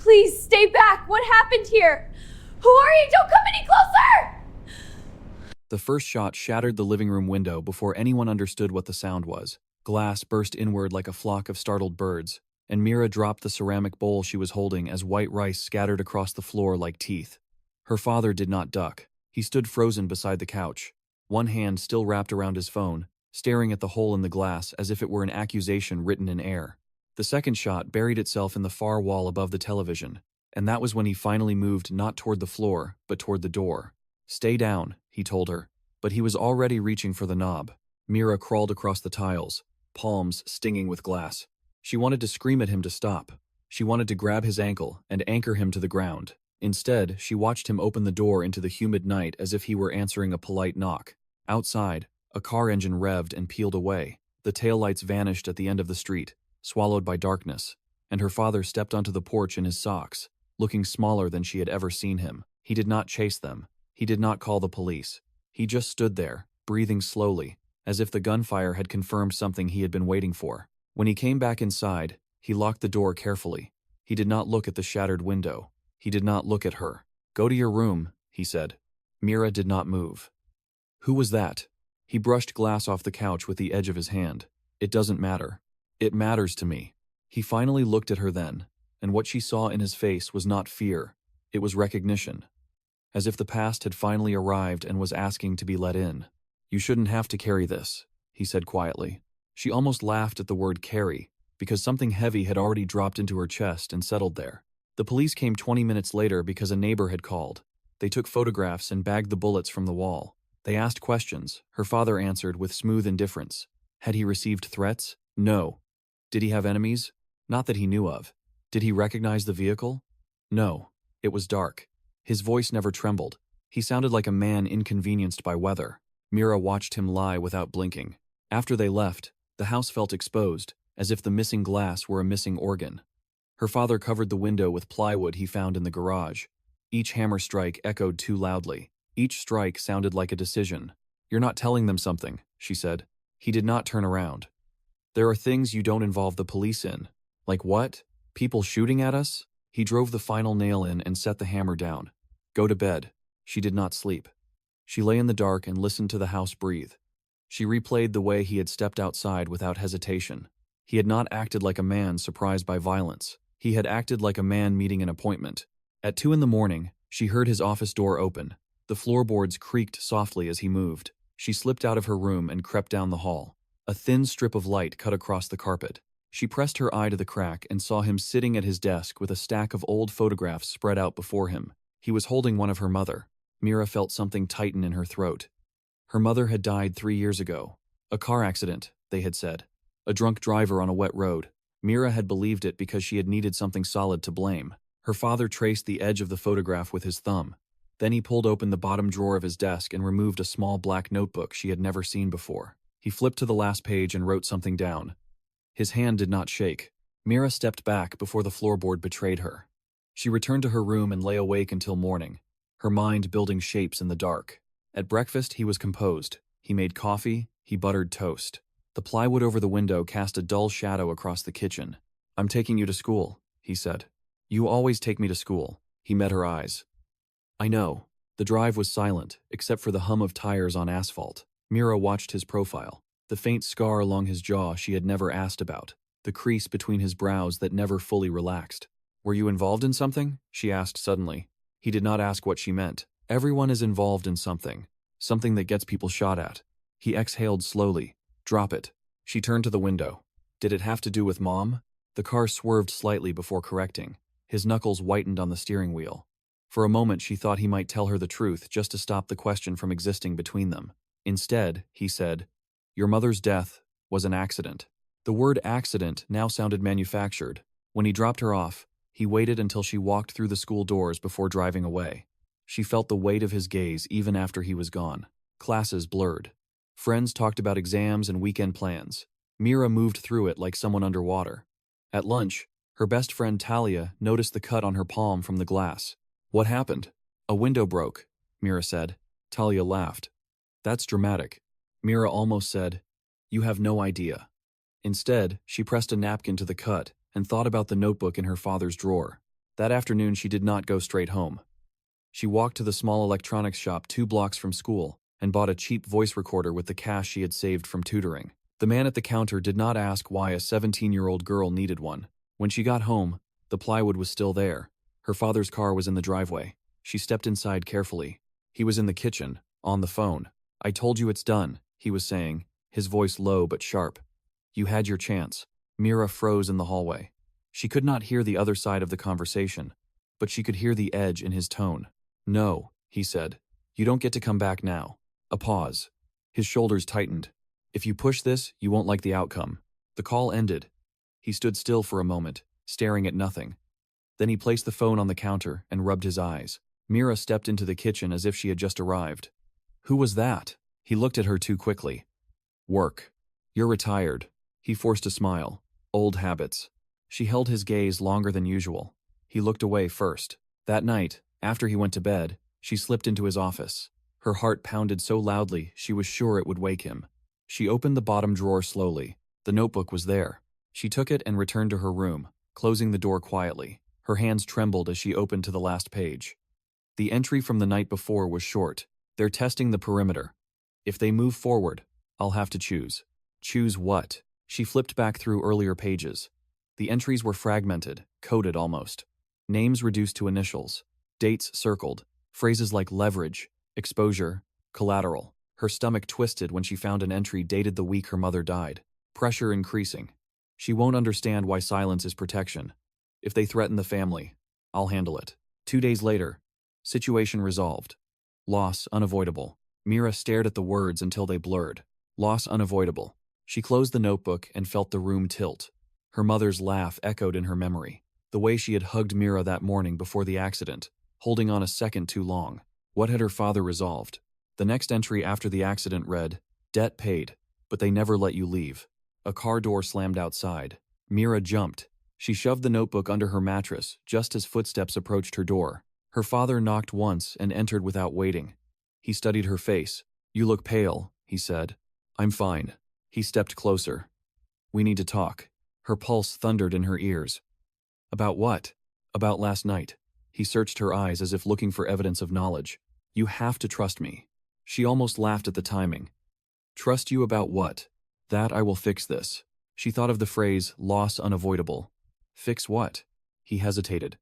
Please stay back. What happened here? Who are you? Don't come any closer! The first shot shattered the living room window before anyone understood what the sound was. Glass burst inward like a flock of startled birds, and Mira dropped the ceramic bowl she was holding as white rice scattered across the floor like teeth. Her father did not duck. He stood frozen beside the couch, one hand still wrapped around his phone, staring at the hole in the glass as if it were an accusation written in air. The second shot buried itself in the far wall above the television, and that was when he finally moved not toward the floor, but toward the door. "Stay down," he told her, but he was already reaching for the knob. Mira crawled across the tiles, palms stinging with glass. She wanted to scream at him to stop. She wanted to grab his ankle and anchor him to the ground. Instead, she watched him open the door into the humid night as if he were answering a polite knock. Outside, a car engine revved and peeled away. The taillights vanished at the end of the street, swallowed by darkness, and her father stepped onto the porch in his socks, looking smaller than she had ever seen him. He did not chase them. He did not call the police. He just stood there, breathing slowly, as if the gunfire had confirmed something he had been waiting for. When he came back inside, he locked the door carefully. He did not look at the shattered window. He did not look at her. "Go to your room," he said. Mira did not move. "Who was that?" He brushed glass off the couch with the edge of his hand. "It doesn't matter. It matters to me." He finally looked at her then, and what she saw in his face was not fear. It was recognition. As if the past had finally arrived and was asking to be let in. "You shouldn't have to carry this," he said quietly. She almost laughed at the word carry, because something heavy had already dropped into her chest and settled there. The police came 20 minutes later because a neighbor had called. They took photographs and bagged the bullets from the wall. They asked questions. Her father answered with smooth indifference. Had he received threats? No. Did he have enemies? Not that he knew of. Did he recognize the vehicle? No. It was dark. His voice never trembled. He sounded like a man inconvenienced by weather. Mira watched him lie without blinking. After they left, the house felt exposed, as if the missing glass were a missing organ. Her father covered the window with plywood he found in the garage. Each hammer strike echoed too loudly. Each strike sounded like a decision. "You're not telling them something," she said. He did not turn around. "There are things you don't involve the police in." "Like what? People shooting at us?" He drove the final nail in and set the hammer down. "Go to bed." She did not sleep. She lay in the dark and listened to the house breathe. She replayed the way he had stepped outside without hesitation. He had not acted like a man surprised by violence. He had acted like a man meeting an appointment. At 2 a.m, she heard his office door open. The floorboards creaked softly as he moved. She slipped out of her room and crept down the hall. A thin strip of light cut across the carpet. She pressed her eye to the crack and saw him sitting at his desk with a stack of old photographs spread out before him. He was holding one of her mother. Mira felt something tighten in her throat. Her mother had died 3 years ago. A car accident, they had said. A drunk driver on a wet road. Mira had believed it because she had needed something solid to blame. Her father traced the edge of the photograph with his thumb. Then he pulled open the bottom drawer of his desk and removed a small black notebook she had never seen before. He flipped to the last page and wrote something down. His hand did not shake. Mira stepped back before the floorboard betrayed her. She returned to her room and lay awake until morning, her mind building shapes in the dark. At breakfast, he was composed. He made coffee, he buttered toast. The plywood over the window cast a dull shadow across the kitchen. "I'm taking you to school," he said. "You always take me to school." He met her eyes. "I know." The drive was silent, except for the hum of tires on asphalt. Mira watched his profile. The faint scar along his jaw she had never asked about. The crease between his brows that never fully relaxed. "Were you involved in something?" she asked suddenly. He did not ask what she meant. Everyone is involved in something. Something that gets people shot at. He exhaled slowly. "Drop it." She turned to the window. "Did it have to do with Mom?" The car swerved slightly before correcting. His knuckles whitened on the steering wheel. For a moment she thought he might tell her the truth just to stop the question from existing between them. Instead, he said, "Your mother's death was an accident." The word accident now sounded manufactured. When he dropped her off, he waited until she walked through the school doors before driving away. She felt the weight of his gaze even after he was gone. Classes blurred. Friends talked about exams and weekend plans. Mira moved through it like someone underwater. At lunch, her best friend Talia noticed the cut on her palm from the glass. "What happened?" "A window broke," Mira said. Talia laughed. "That's dramatic." Mira almost said, "You have no idea." Instead, she pressed a napkin to the cut and thought about the notebook in her father's drawer. That afternoon she did not go straight home. She walked to the small electronics shop 2 blocks from school and bought a cheap voice recorder with the cash she had saved from tutoring. The man at the counter did not ask why a 17-year-old girl needed one. When she got home, the plywood was still there. Her father's car was in the driveway. She stepped inside carefully. He was in the kitchen, on the phone. "I told you it's done," he was saying, his voice low but sharp. "You had your chance." Mira froze in the hallway. She could not hear the other side of the conversation, but she could hear the edge in his tone. "No," he said. "You don't get to come back now." A pause. His shoulders tightened. "If you push this, you won't like the outcome." The call ended. He stood still for a moment, staring at nothing. Then he placed the phone on the counter and rubbed his eyes. Mira stepped into the kitchen as if she had just arrived. "Who was that?" He looked at her too quickly. "Work. You're retired." He forced a smile. "Old habits." She held his gaze longer than usual. He looked away first. That night, after he went to bed, she slipped into his office. Her heart pounded so loudly she was sure it would wake him. She opened the bottom drawer slowly. The notebook was there. She took it and returned to her room, closing the door quietly. Her hands trembled as she opened to the last page. The entry from the night before was short. "They're testing the perimeter. If they move forward, I'll have to choose." Choose what? She flipped back through earlier pages. The entries were fragmented, coded almost. Names reduced to initials. Dates circled. Phrases like leverage, exposure, collateral. Her stomach twisted when she found an entry dated the week her mother died. Pressure increasing. She won't understand why silence is protection. If they threaten the family, I'll handle it. 2 days later, situation resolved. Loss unavoidable. Mira stared at the words until they blurred. Loss unavoidable. She closed the notebook and felt the room tilt. Her mother's laugh echoed in her memory. The way she had hugged Mira that morning before the accident, holding on a second too long. What had her father resolved? The next entry after the accident read, "Debt paid, but they never let you leave." A car door slammed outside. Mira jumped. She shoved the notebook under her mattress just as footsteps approached her door. Her father knocked once and entered without waiting. He studied her face. "You look pale," he said. "I'm fine." He stepped closer. "We need to talk." Her pulse thundered in her ears. "About what?" "About last night." He searched her eyes as if looking for evidence of knowledge. "You have to trust me." She almost laughed at the timing. "Trust you about what?" "That I will fix this." She thought of the phrase, "loss unavoidable." Fix what? He hesitated.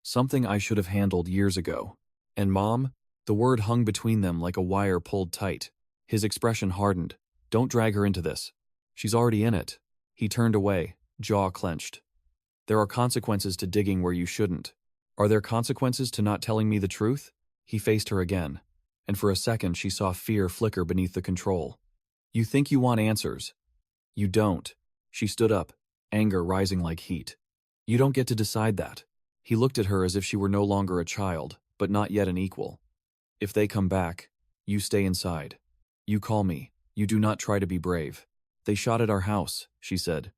"Something I should have handled years ago." "And Mom?" The word hung between them like a wire pulled tight. His expression hardened. "Don't drag her into this. She's already in it." He turned away, jaw clenched. "There are consequences to digging where you shouldn't." "Are there consequences to not telling me the truth?" He faced her again, and for a second she saw fear flicker beneath the control. "You think you want answers. You don't." She stood up, anger rising like heat. "You don't get to decide that." He looked at her as if she were no longer a child, but not yet an equal. "If they come back, you stay inside. You call me. You do not try to be brave." "They shot at our house," she said.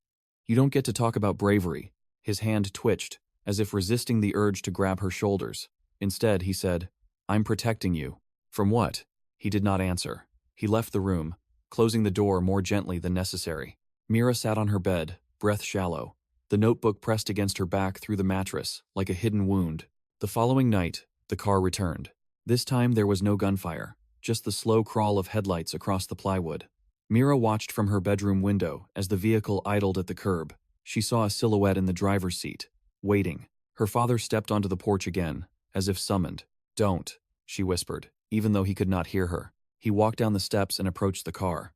"You don't get to talk about bravery." His hand twitched, as if resisting the urge to grab her shoulders. Instead, he said, "I'm protecting you." "From what?" He did not answer. He left the room, closing the door more gently than necessary. Mira sat on her bed, breath shallow. The notebook pressed against her back through the mattress, like a hidden wound. The following night, the car returned. This time there was no gunfire, just the slow crawl of headlights across the plywood. Mira watched from her bedroom window as the vehicle idled at the curb. She saw a silhouette in the driver's seat, waiting. Her father stepped onto the porch again, as if summoned. "Don't," she whispered, even though he could not hear her. He walked down the steps and approached the car.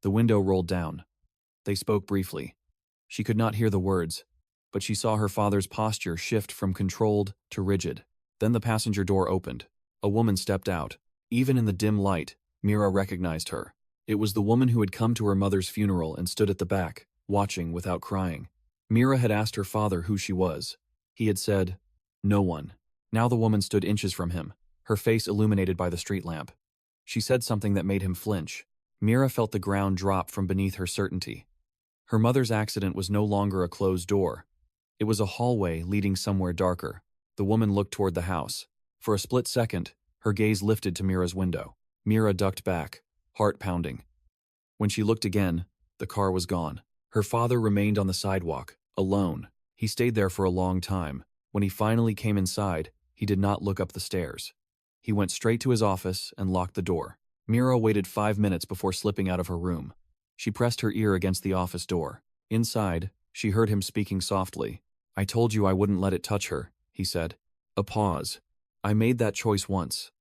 The window rolled down. They spoke briefly. She could not hear the words, but she saw her father's posture shift from controlled to rigid. Then the passenger door opened. A woman stepped out. Even in the dim light, Mira recognized her. It was the woman who had come to her mother's funeral and stood at the back, watching without crying. Mira had asked her father who she was. He had said, "No one." Now the woman stood inches from him, her face illuminated by the street lamp. She said something that made him flinch. Mira felt the ground drop from beneath her certainty. Her mother's accident was no longer a closed door. It was a hallway leading somewhere darker. The woman looked toward the house. For a split second, her gaze lifted to Mira's window. Mira ducked back, heart pounding. When she looked again, the car was gone. Her father remained on the sidewalk, alone. He stayed there for a long time, When he finally came inside, he did not look up the stairs. He went straight to his office and locked the door. Mira waited 5 minutes before slipping out of her room. She pressed her ear against the office door. Inside, she heard him speaking softly. "I told you I wouldn't let it touch her," he said. A pause. "I made that choice once.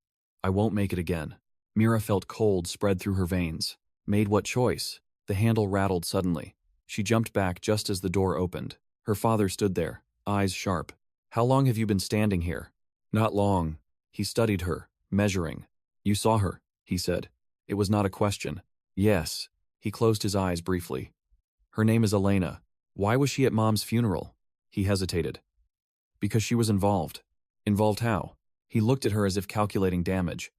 I won't make it again." Mira felt cold spread through her veins. Made what choice? The handle rattled suddenly. She jumped back just as the door opened. Her father stood there, eyes sharp. "How long have you been standing here?" "Not long." He studied her, measuring. "You saw her," he said. It was not a question. "Yes." He closed his eyes briefly. "Her name is Elena. Why was she at Mom's funeral?" He hesitated. "Because she was involved." "Involved how?" He looked at her as if calculating damage.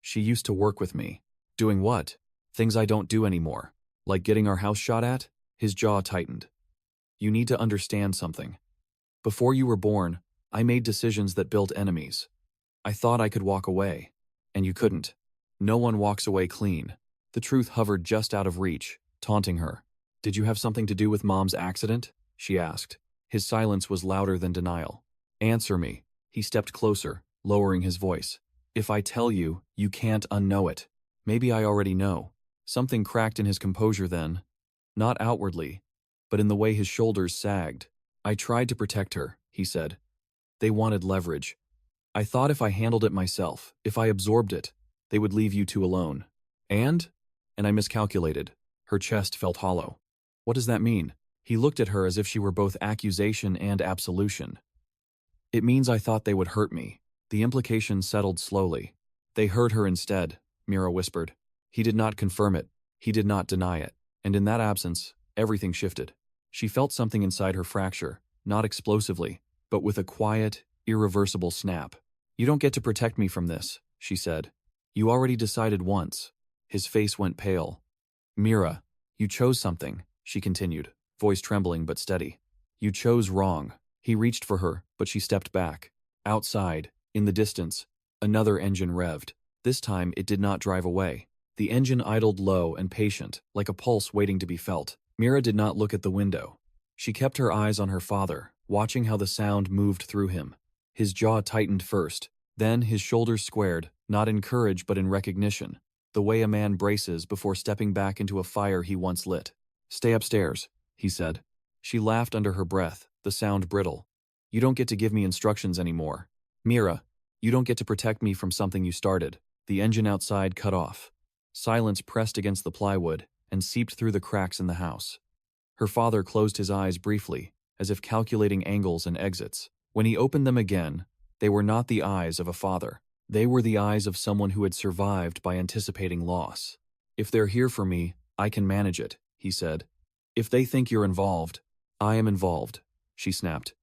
"She used to work with me." "Doing what?" "Things I don't do anymore. Like getting our house shot at?" His jaw tightened. "You need to understand something. Before you were born, I made decisions that built enemies. I thought I could walk away. And you couldn't. No one walks away clean." The truth hovered just out of reach, taunting her. "Did you have something to do with Mom's accident?" she asked. His silence was louder than denial. "Answer me." He stepped closer, lowering his voice. "If I tell you, you can't unknow it." Maybe I already know. Something cracked in his composure then. Not outwardly, but in the way his shoulders sagged. "I tried to protect her," he said. "They wanted leverage. I thought if I handled it myself, if I absorbed it, they would leave you two alone. And I miscalculated." Her chest felt hollow. "What does that mean?" He looked at her as if she were both accusation and absolution. "It means I thought they would hurt me." The implication settled slowly. "They hurt her instead," Mira whispered. He did not confirm it. He did not deny it. And in that absence, everything shifted. She felt something inside her fracture, not explosively, but with a quiet, irreversible snap. "You don't get to protect me from this," she said. "You already decided once." His face went pale. "Mira, you chose something," she continued, voice trembling but steady. "You chose wrong." He reached for her, but she stepped back. Outside, in the distance, another engine revved. This time it did not drive away. The engine idled low and patient, like a pulse waiting to be felt. Mira did not look at the window. She kept her eyes on her father, watching how the sound moved through him. His jaw tightened first, then his shoulders squared, not in courage but in recognition, the way a man braces before stepping back into a fire he once lit. "Stay upstairs," he said. She laughed under her breath, the sound brittle. "You don't get to give me instructions anymore. Mira, you don't get to protect me from something you started." The engine outside cut off. Silence pressed against the plywood and seeped through the cracks in the house. Her father closed his eyes briefly, as if calculating angles and exits. When he opened them again, they were not the eyes of a father. They were the eyes of someone who had survived by anticipating loss. "If they're here for me, I can manage it," he said. "If they think you're involved, I am involved," she snapped.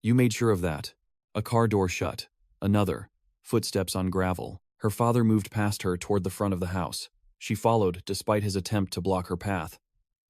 "You made sure of that." A car door shut. Another. Footsteps on gravel. Her father moved past her toward the front of the house. She followed, despite his attempt to block her path.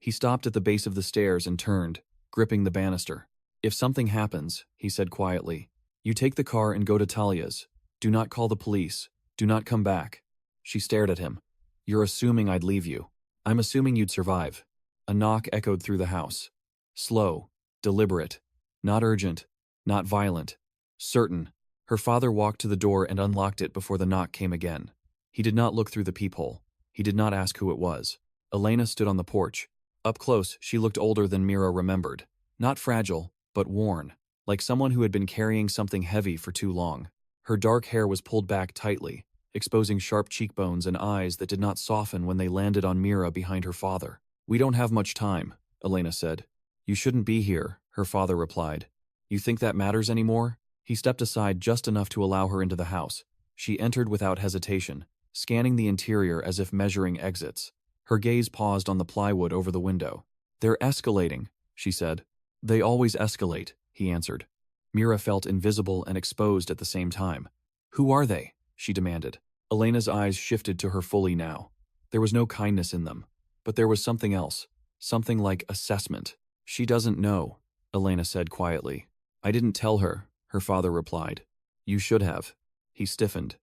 He stopped at the base of the stairs and turned, gripping the banister. "If something happens," he said quietly, "you take the car and go to Talia's. Do not call the police. Do not come back." She stared at him. "You're assuming I'd leave you." "I'm assuming you'd survive." A knock echoed through the house. Slow, deliberate, not urgent, not violent, certain. Her father walked to the door and unlocked it before the knock came again. He did not look through the peephole. He did not ask who it was. Elena stood on the porch. Up close, she looked older than Mira remembered. Not fragile, but worn, like someone who had been carrying something heavy for too long. Her dark hair was pulled back tightly, exposing sharp cheekbones and eyes that did not soften when they landed on Mira behind her father. "We don't have much time," Elena said. "You shouldn't be here," her father replied. "You think that matters anymore?" He stepped aside just enough to allow her into the house. She entered without hesitation, scanning the interior as if measuring exits. Her gaze paused on the plywood over the window. "They're escalating," she said. "They always escalate," he answered. Mira felt invisible and exposed at the same time. "Who are they?" she demanded. Elena's eyes shifted to her fully now. There was no kindness in them, but there was something else, something like assessment. "She doesn't know," Elena said quietly. "I didn't tell her," her father replied. "You should have." He stiffened.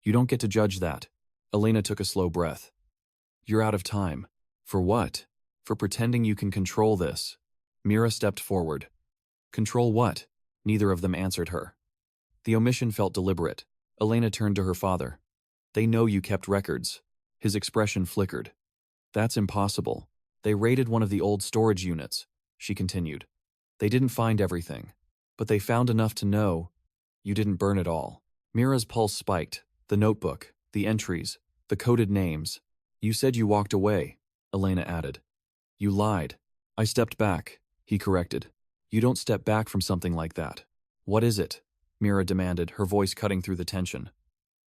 "You don't get to judge that." Elena took a slow breath. "You're out of time." "For what?" "For pretending you can control this." Mira stepped forward. "Control what?" Neither of them answered her. The omission felt deliberate. Elena turned to her father. They know you kept records. His expression flickered. That's impossible. They raided one of the old storage units, she continued. They didn't find everything, but they found enough to know you didn't burn it all. Mira's pulse spiked. The notebook, the entries, the coded names. You said you walked away, Elena added. You lied. I stepped back, he corrected. You don't step back from something like that. What is it? Mira demanded, her voice cutting through the tension.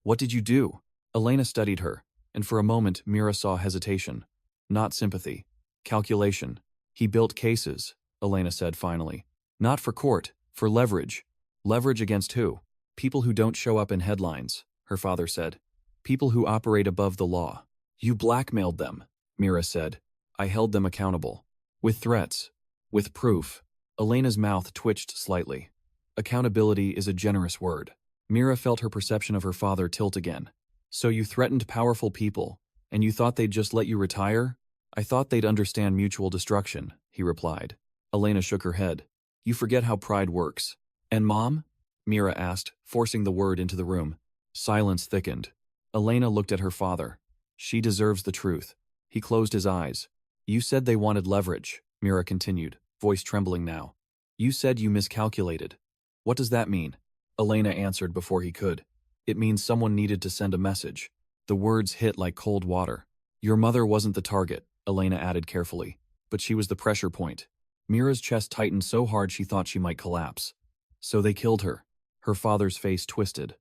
What did you do? Elena studied her, and for a moment Mira saw hesitation. Not sympathy. Calculation. He built cases, Elena said finally. Not for court, for leverage. Leverage against who? People who don't show up in headlines, her father said. People who operate above the law. You blackmailed them, Mira said. I held them accountable. With threats. With proof. Elena's mouth twitched slightly. Accountability is a generous word. Mira felt her perception of her father tilt again. So you threatened powerful people, and you thought they'd just let you retire? I thought they'd understand mutual destruction, he replied. Elena shook her head. You forget how pride works. And Mom? Mira asked, forcing the word into the room. Silence thickened. Elena looked at her father. She deserves the truth. He closed his eyes. You said they wanted leverage, Mira continued, voice trembling now. You said you miscalculated. What does that mean? Elena answered before he could. It means someone needed to send a message. The words hit like cold water. Your mother wasn't the target, Elena added carefully, but she was the pressure point. Mira's chest tightened so hard she thought she might collapse. So they killed her. Her father's face twisted.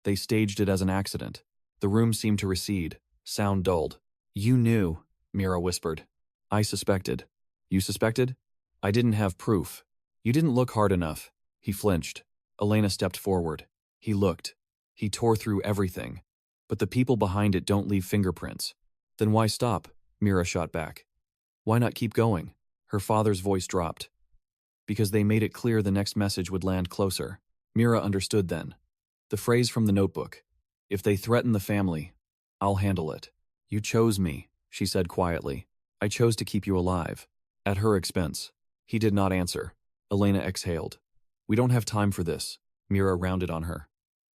They staged it as an accident. The room seemed to recede. Sound dulled. You knew, Mira whispered. I suspected. You suspected? I didn't have proof. You didn't look hard enough. He flinched. Elena stepped forward. He looked. He tore through everything. But the people behind it don't leave fingerprints. Then why stop? Mira shot back. Why not keep going? Her father's voice dropped. Because they made it clear the next message would land closer. Mira understood then. The phrase from the notebook. If they threaten the family, I'll handle it. You chose me, she said quietly. I chose to keep you alive. At her expense. He did not answer. Elena exhaled. We don't have time for this. Mira rounded on her.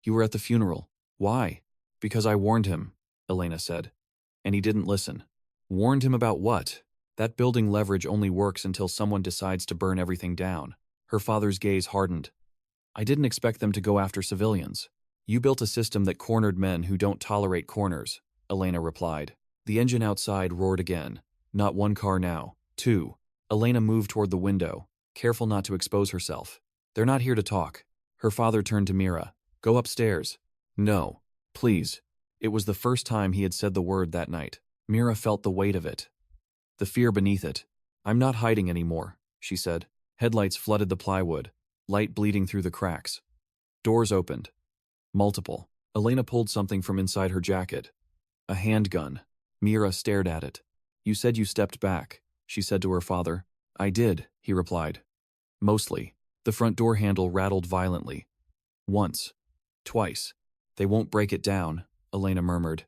You were at the funeral. Why? Because I warned him, Elena said. And he didn't listen. Warned him about what? That building leverage only works until someone decides to burn everything down. Her father's gaze hardened. I didn't expect them to go after civilians. You built a system that cornered men who don't tolerate corners, Elena replied. The engine outside roared again. Not one car now. Two. Elena moved toward the window, careful not to expose herself. They're not here to talk. Her father turned to Mira. Go upstairs. No. Please. It was the first time he had said the word that night. Mira felt the weight of it. The fear beneath it. I'm not hiding anymore, she said. Headlights flooded the plywood, light bleeding through the cracks. Doors opened. Multiple. Elena pulled something from inside her jacket. A handgun. Mira stared at it. You said you stepped back, she said to her father. I did, he replied. Mostly. The front door handle rattled violently. Once. Twice. They won't break it down, Elena murmured.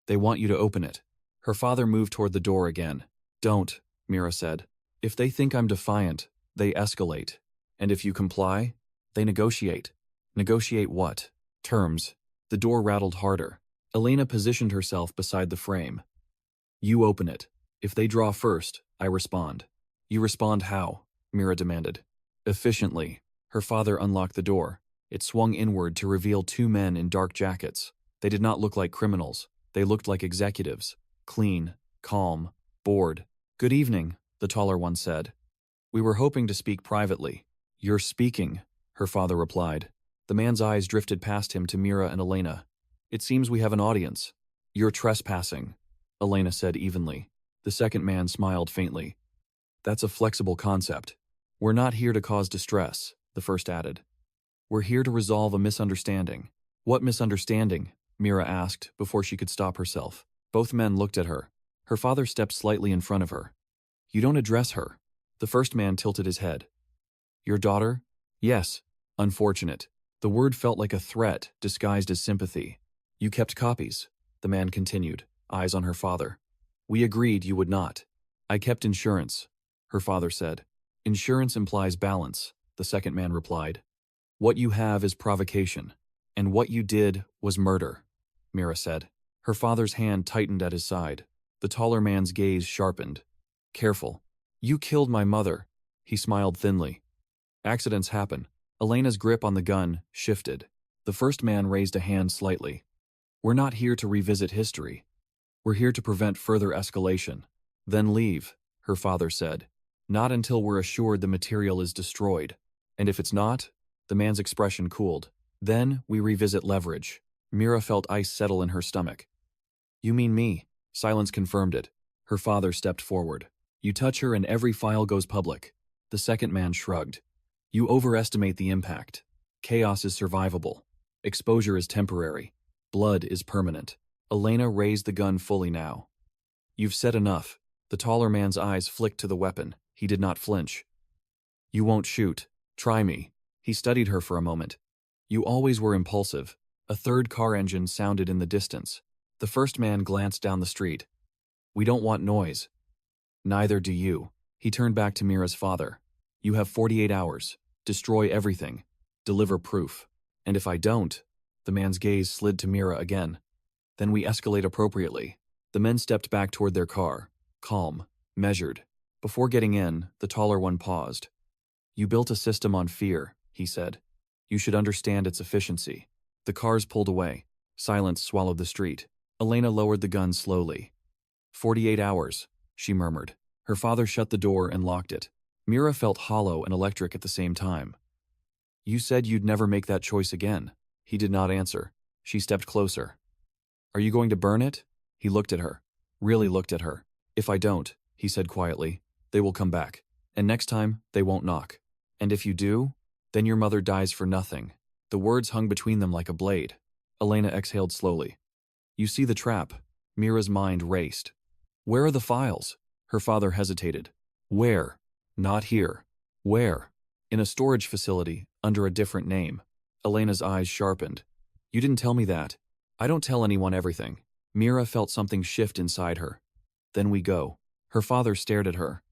They want you to open it. Her father moved toward the door again. Don't, Mira said. If they think I'm defiant, they escalate. And if you comply, they negotiate. Negotiate what? Terms. The door rattled harder. Elena positioned herself beside the frame. You open it. If they draw first, I respond. You respond how? Mira demanded. Efficiently. Her father unlocked the door. It swung inward to reveal two men in dark jackets. They did not look like criminals. They looked like executives. Clean, calm, bored. Good evening, the taller one said. We were hoping to speak privately. You're speaking, her father replied. The man's eyes drifted past him to Mira and Elena. It seems we have an audience. You're trespassing, Elena said evenly. The second man smiled faintly. That's a flexible concept. We're not here to cause distress, the first added. We're here to resolve a misunderstanding. What misunderstanding? Mira asked before she could stop herself. Both men looked at her. Her father stepped slightly in front of her. You don't address her. The first man tilted his head. Your daughter? Yes. Unfortunate. The word felt like a threat disguised as sympathy. You kept copies, the man continued, eyes on her father. We agreed you would not. I kept insurance, her father said. Insurance implies balance, the second man replied. What you have is provocation, and what you did was murder, Mira said. Her father's hand tightened at his side. The taller man's gaze sharpened. Careful. You killed my mother. He smiled thinly. Accidents happen. Elena's grip on the gun shifted. The first man raised a hand slightly. We're not here to revisit history. We're here to prevent further escalation. Then leave, her father said. Not until we're assured the material is destroyed. And if it's not, the man's expression cooled. Then we revisit leverage. Mira felt ice settle in her stomach. You mean me? Silence confirmed it. Her father stepped forward. You touch her and every file goes public. The second man shrugged. You overestimate the impact. Chaos is survivable. Exposure is temporary. Blood is permanent. Elena raised the gun fully now. You've said enough. The taller man's eyes flicked to the weapon. He did not flinch. You won't shoot. Try me. He studied her for a moment. You always were impulsive. A third car engine sounded in the distance. The first man glanced down the street. We don't want noise. Neither do you. He turned back to Mira's father. You have 48 hours. Destroy everything. Deliver proof. And if I don't, the man's gaze slid to Mira again. Then we escalate appropriately. The men stepped back toward their car, calm, measured. Before getting in, the taller one paused. You built a system on fear, he said. You should understand its efficiency. The cars pulled away. Silence swallowed the street. Elena lowered the gun slowly. 48 hours, she murmured. Her father shut the door and locked it. Mira felt hollow and electric at the same time. You said you'd never make that choice again. He did not answer. She stepped closer. Are you going to burn it? He looked at her. Really looked at her. If I don't, he said quietly, they will come back. And next time, they won't knock. And if you do, then your mother dies for nothing. The words hung between them like a blade. Elena exhaled slowly. You see the trap. Mira's mind raced. Where are the files? Her father hesitated. Where? Not here. Where? In a storage facility, under a different name. Elena's eyes sharpened. You didn't tell me that. I don't tell anyone everything. Mira felt something shift inside her. Then we go. Her father stared at her.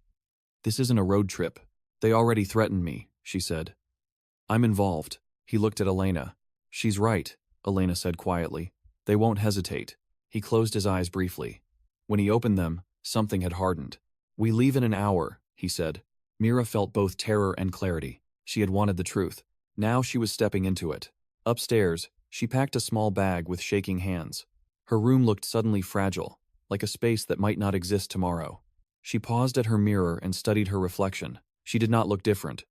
This isn't a road trip. They already threatened me, she said. I'm involved. He looked at Elena. She's right, Elena said quietly. They won't hesitate. He closed his eyes briefly. When he opened them, something had hardened. We leave in an hour, he said. Mira felt both terror and clarity. She had wanted the truth. Now she was stepping into it. Upstairs, she packed a small bag with shaking hands. Her room looked suddenly fragile, like a space that might not exist tomorrow. She paused at her mirror and studied her reflection. She did not look different,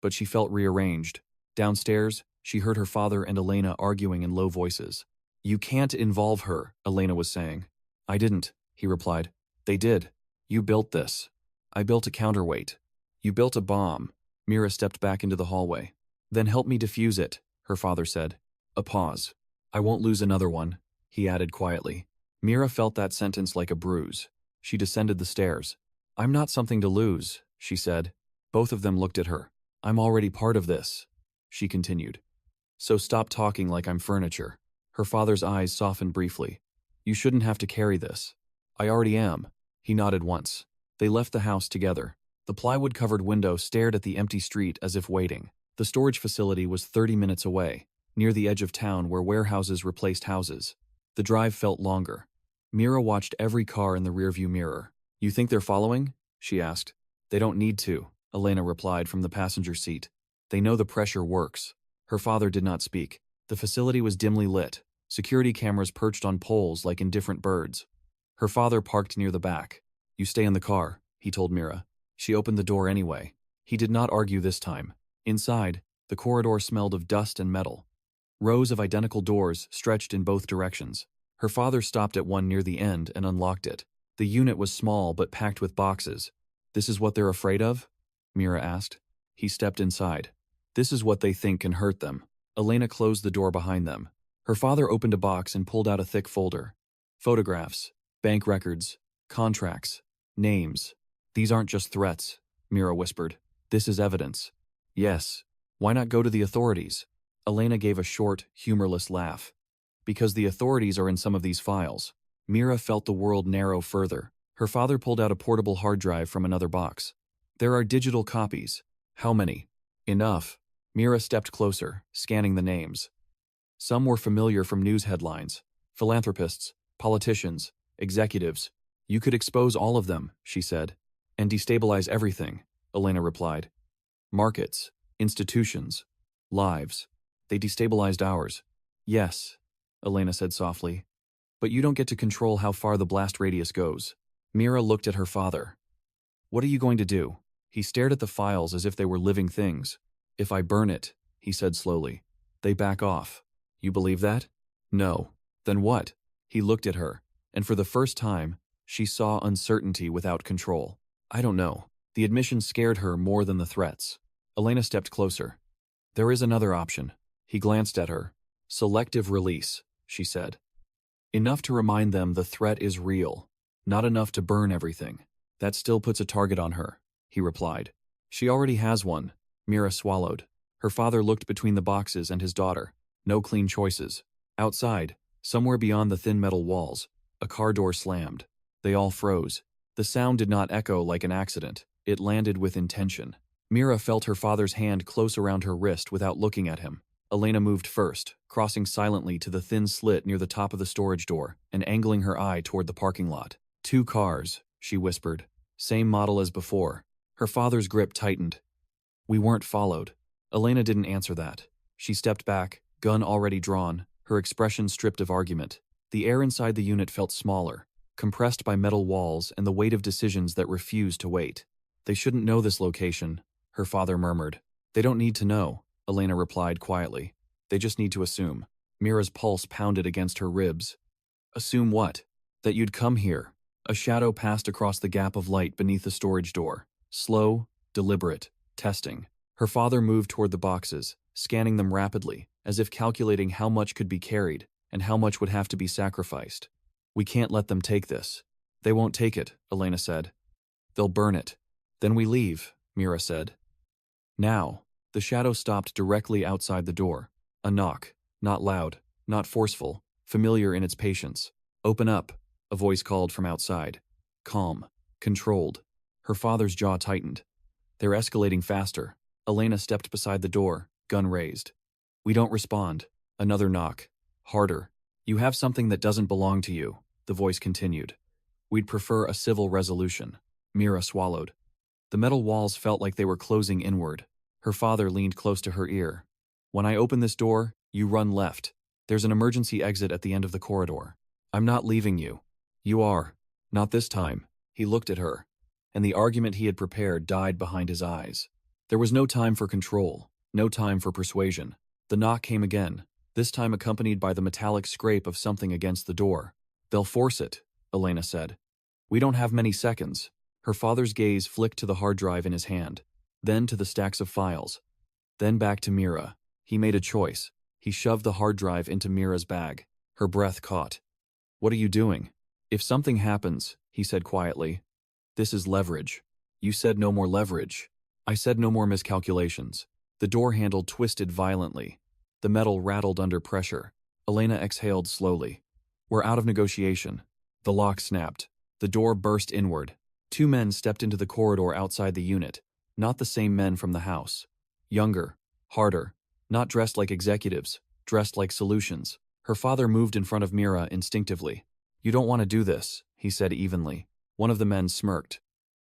but she felt rearranged. Downstairs, she heard her father and Elena arguing in low voices. You can't involve her, Elena was saying. I didn't, he replied. They did. You built this. I built a counterweight. You built a bomb. Mira stepped back into the hallway. Then help me defuse it, her father said. A pause. I won't lose another one, he added quietly. Mira felt that sentence like a bruise. She descended the stairs. I'm not something to lose, she said. Both of them looked at her. I'm already part of this, she continued. So stop talking like I'm furniture. Her father's eyes softened briefly. You shouldn't have to carry this. I already am. He nodded once. They left the house together. The plywood-covered window stared at the empty street as if waiting. The storage facility was 30 minutes away, near the edge of town where warehouses replaced houses. The drive felt longer. Mira watched every car in the rearview mirror. You think they're following? She asked. They don't need to, Elena replied from the passenger seat. They know the pressure works. Her father did not speak. The facility was dimly lit, security cameras perched on poles like indifferent birds. Her father parked near the back. You stay in the car, he told Mira. She opened the door anyway. He did not argue this time. Inside, the corridor smelled of dust and metal. Rows of identical doors stretched in both directions. Her father stopped at one near the end and unlocked it. The unit was small but packed with boxes. This is what they're afraid of? Mira asked. He stepped inside. This is what they think can hurt them. Elena closed the door behind them. Her father opened a box and pulled out a thick folder. Photographs, bank records, contracts, names. These aren't just threats, Mira whispered. This is evidence. Yes. Why not go to the authorities? Elena gave a short, humorless laugh. Because the authorities are in some of these files. Mira felt the world narrow further. Her father pulled out a portable hard drive from another box. There are digital copies. How many? Enough. Mira stepped closer, scanning the names. Some were familiar from news headlines. Philanthropists, politicians, executives. You could expose all of them, she said. And destabilize everything, Elena replied. Markets, institutions, lives. They destabilized ours. Yes, Elena said softly. But you don't get to control how far the blast radius goes. Mira looked at her father. What are you going to do? He stared at the files as if they were living things. If I burn it, he said slowly. They back off. You believe that? No. Then what? He looked at her, and for the first time, she saw uncertainty without control. I don't know. The admission scared her more than the threats. Elena stepped closer. There is another option. He glanced at her. Selective release, she said. Enough to remind them the threat is real. Not enough to burn everything. That still puts a target on her, he replied. She already has one. Mira swallowed. Her father looked between the boxes and his daughter. No clean choices. Outside, somewhere beyond the thin metal walls, a car door slammed. They all froze. The sound did not echo like an accident. It landed with intention. Mira felt her father's hand close around her wrist without looking at him. Elena moved first, crossing silently to the thin slit near the top of the storage door and angling her eye toward the parking lot. 2 cars, she whispered. Same model as before. Her father's grip tightened. We weren't followed. Elena didn't answer that. She stepped back, gun already drawn, her expression stripped of argument. The air inside the unit felt smaller, compressed by metal walls and the weight of decisions that refused to wait. They shouldn't know this location, her father murmured. They don't need to know, Elena replied quietly. They just need to assume. Mira's pulse pounded against her ribs. Assume what? That you'd come here. A shadow passed across the gap of light beneath the storage door. Slow, deliberate, testing. Her father moved toward the boxes, scanning them rapidly, as if calculating how much could be carried and how much would have to be sacrificed. We can't let them take this. They won't take it, Elena said. They'll burn it. Then we leave, Mira said. Now, the shadow stopped directly outside the door. A knock, not loud, not forceful, familiar in its patience. Open up, a voice called from outside. Calm, controlled. Her father's jaw tightened. They're escalating faster. Elena stepped beside the door, gun raised. We don't respond. Another knock. Harder. You have something that doesn't belong to you, the voice continued. We'd prefer a civil resolution. Mira swallowed. The metal walls felt like they were closing inward. Her father leaned close to her ear. When I open this door, you run left. There's an emergency exit at the end of the corridor. I'm not leaving you. You are. Not this time. He looked at her, and the argument he had prepared died behind his eyes. There was no time for control, no time for persuasion. The knock came again, this time accompanied by the metallic scrape of something against the door. They'll force it, Elena said. We don't have many seconds. Her father's gaze flicked to the hard drive in his hand, then to the stacks of files, then back to Mira. He made a choice. He shoved the hard drive into Mira's bag. Her breath caught. What are you doing? If something happens, he said quietly. This is leverage. You said no more leverage. I said no more miscalculations. The door handle twisted violently. The metal rattled under pressure. Elena exhaled slowly. We're out of negotiation. The lock snapped. The door burst inward. 2 men stepped into the corridor outside the unit. Not the same men from the house. Younger. Harder. Not dressed like executives. Dressed like solutions. Her father moved in front of Mira instinctively. You don't want to do this, he said evenly. One of the men smirked.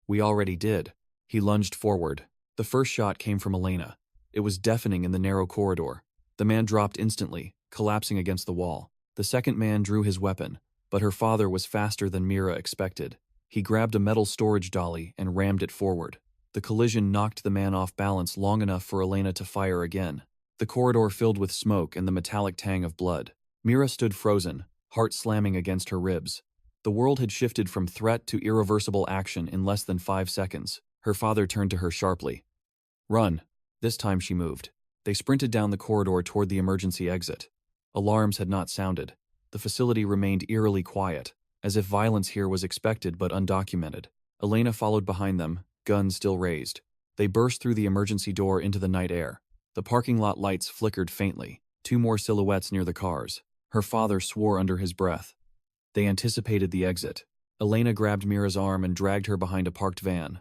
We already did. He lunged forward. The first shot came from Elena. It was deafening in the narrow corridor. The man dropped instantly, collapsing against the wall. The second man drew his weapon, but her father was faster than Mira expected. He grabbed a metal storage dolly and rammed it forward. The collision knocked the man off balance long enough for Elena to fire again. The corridor filled with smoke and the metallic tang of blood. Mira stood frozen, heart slamming against her ribs. The world had shifted from threat to irreversible action in less than 5 seconds. Her father turned to her sharply. Run. This time she moved. They sprinted down the corridor toward the emergency exit. Alarms had not sounded. The facility remained eerily quiet, as if violence here was expected but undocumented. Elena followed behind them, gun still raised. They burst through the emergency door into the night air. The parking lot lights flickered faintly. 2 more silhouettes near the cars. Her father swore under his breath. They anticipated the exit. Elena grabbed Mira's arm and dragged her behind a parked van.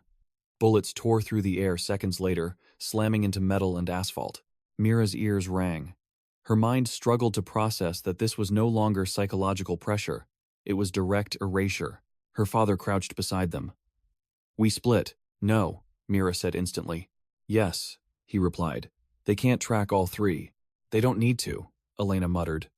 Bullets tore through the air seconds later, slamming into metal and asphalt. Mira's ears rang. Her mind struggled to process that this was no longer psychological pressure. It was direct erasure. Her father crouched beside them. "We split." "No," Mira said instantly. "Yes," he replied. "They can't track all three." "They don't need to," Elena muttered.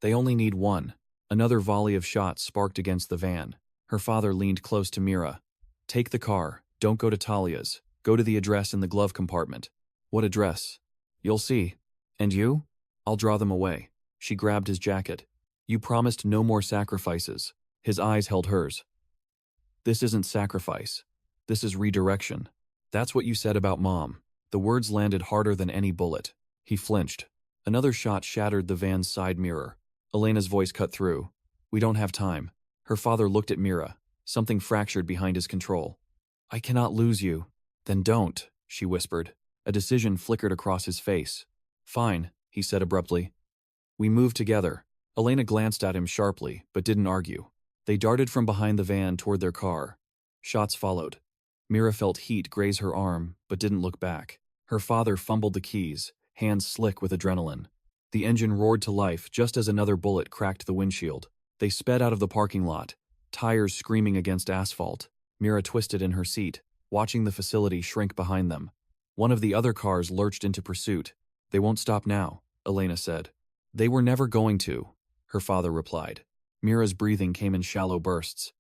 "They only need one." Another volley of shots sparked against the van. Her father leaned close to Mira. "Take the car. Don't go to Talia's. Go to the address in the glove compartment." "What address?" "You'll see." "And you?" "I'll draw them away." She grabbed his jacket. "You promised no more sacrifices." His eyes held hers. "This isn't sacrifice. This is redirection. That's what you said about Mom." The words landed harder than any bullet. He flinched. Another shot shattered the van's side mirror. Elena's voice cut through. "We don't have time." Her father looked at Mira. Something fractured behind his control. "I cannot lose you." "Then don't," she whispered. A decision flickered across his face. "Fine," he said abruptly. "We move together." Elena glanced at him sharply, but didn't argue. They darted from behind the van toward their car. Shots followed. Mira felt heat graze her arm, but didn't look back. Her father fumbled the keys, hands slick with adrenaline. The engine roared to life just as another bullet cracked the windshield. They sped out of the parking lot, tires screaming against asphalt. Mira twisted in her seat, watching the facility shrink behind them. One of the other cars lurched into pursuit. "They won't stop now," Elena said. "They were never going to," her father replied. Mira's breathing came in shallow bursts.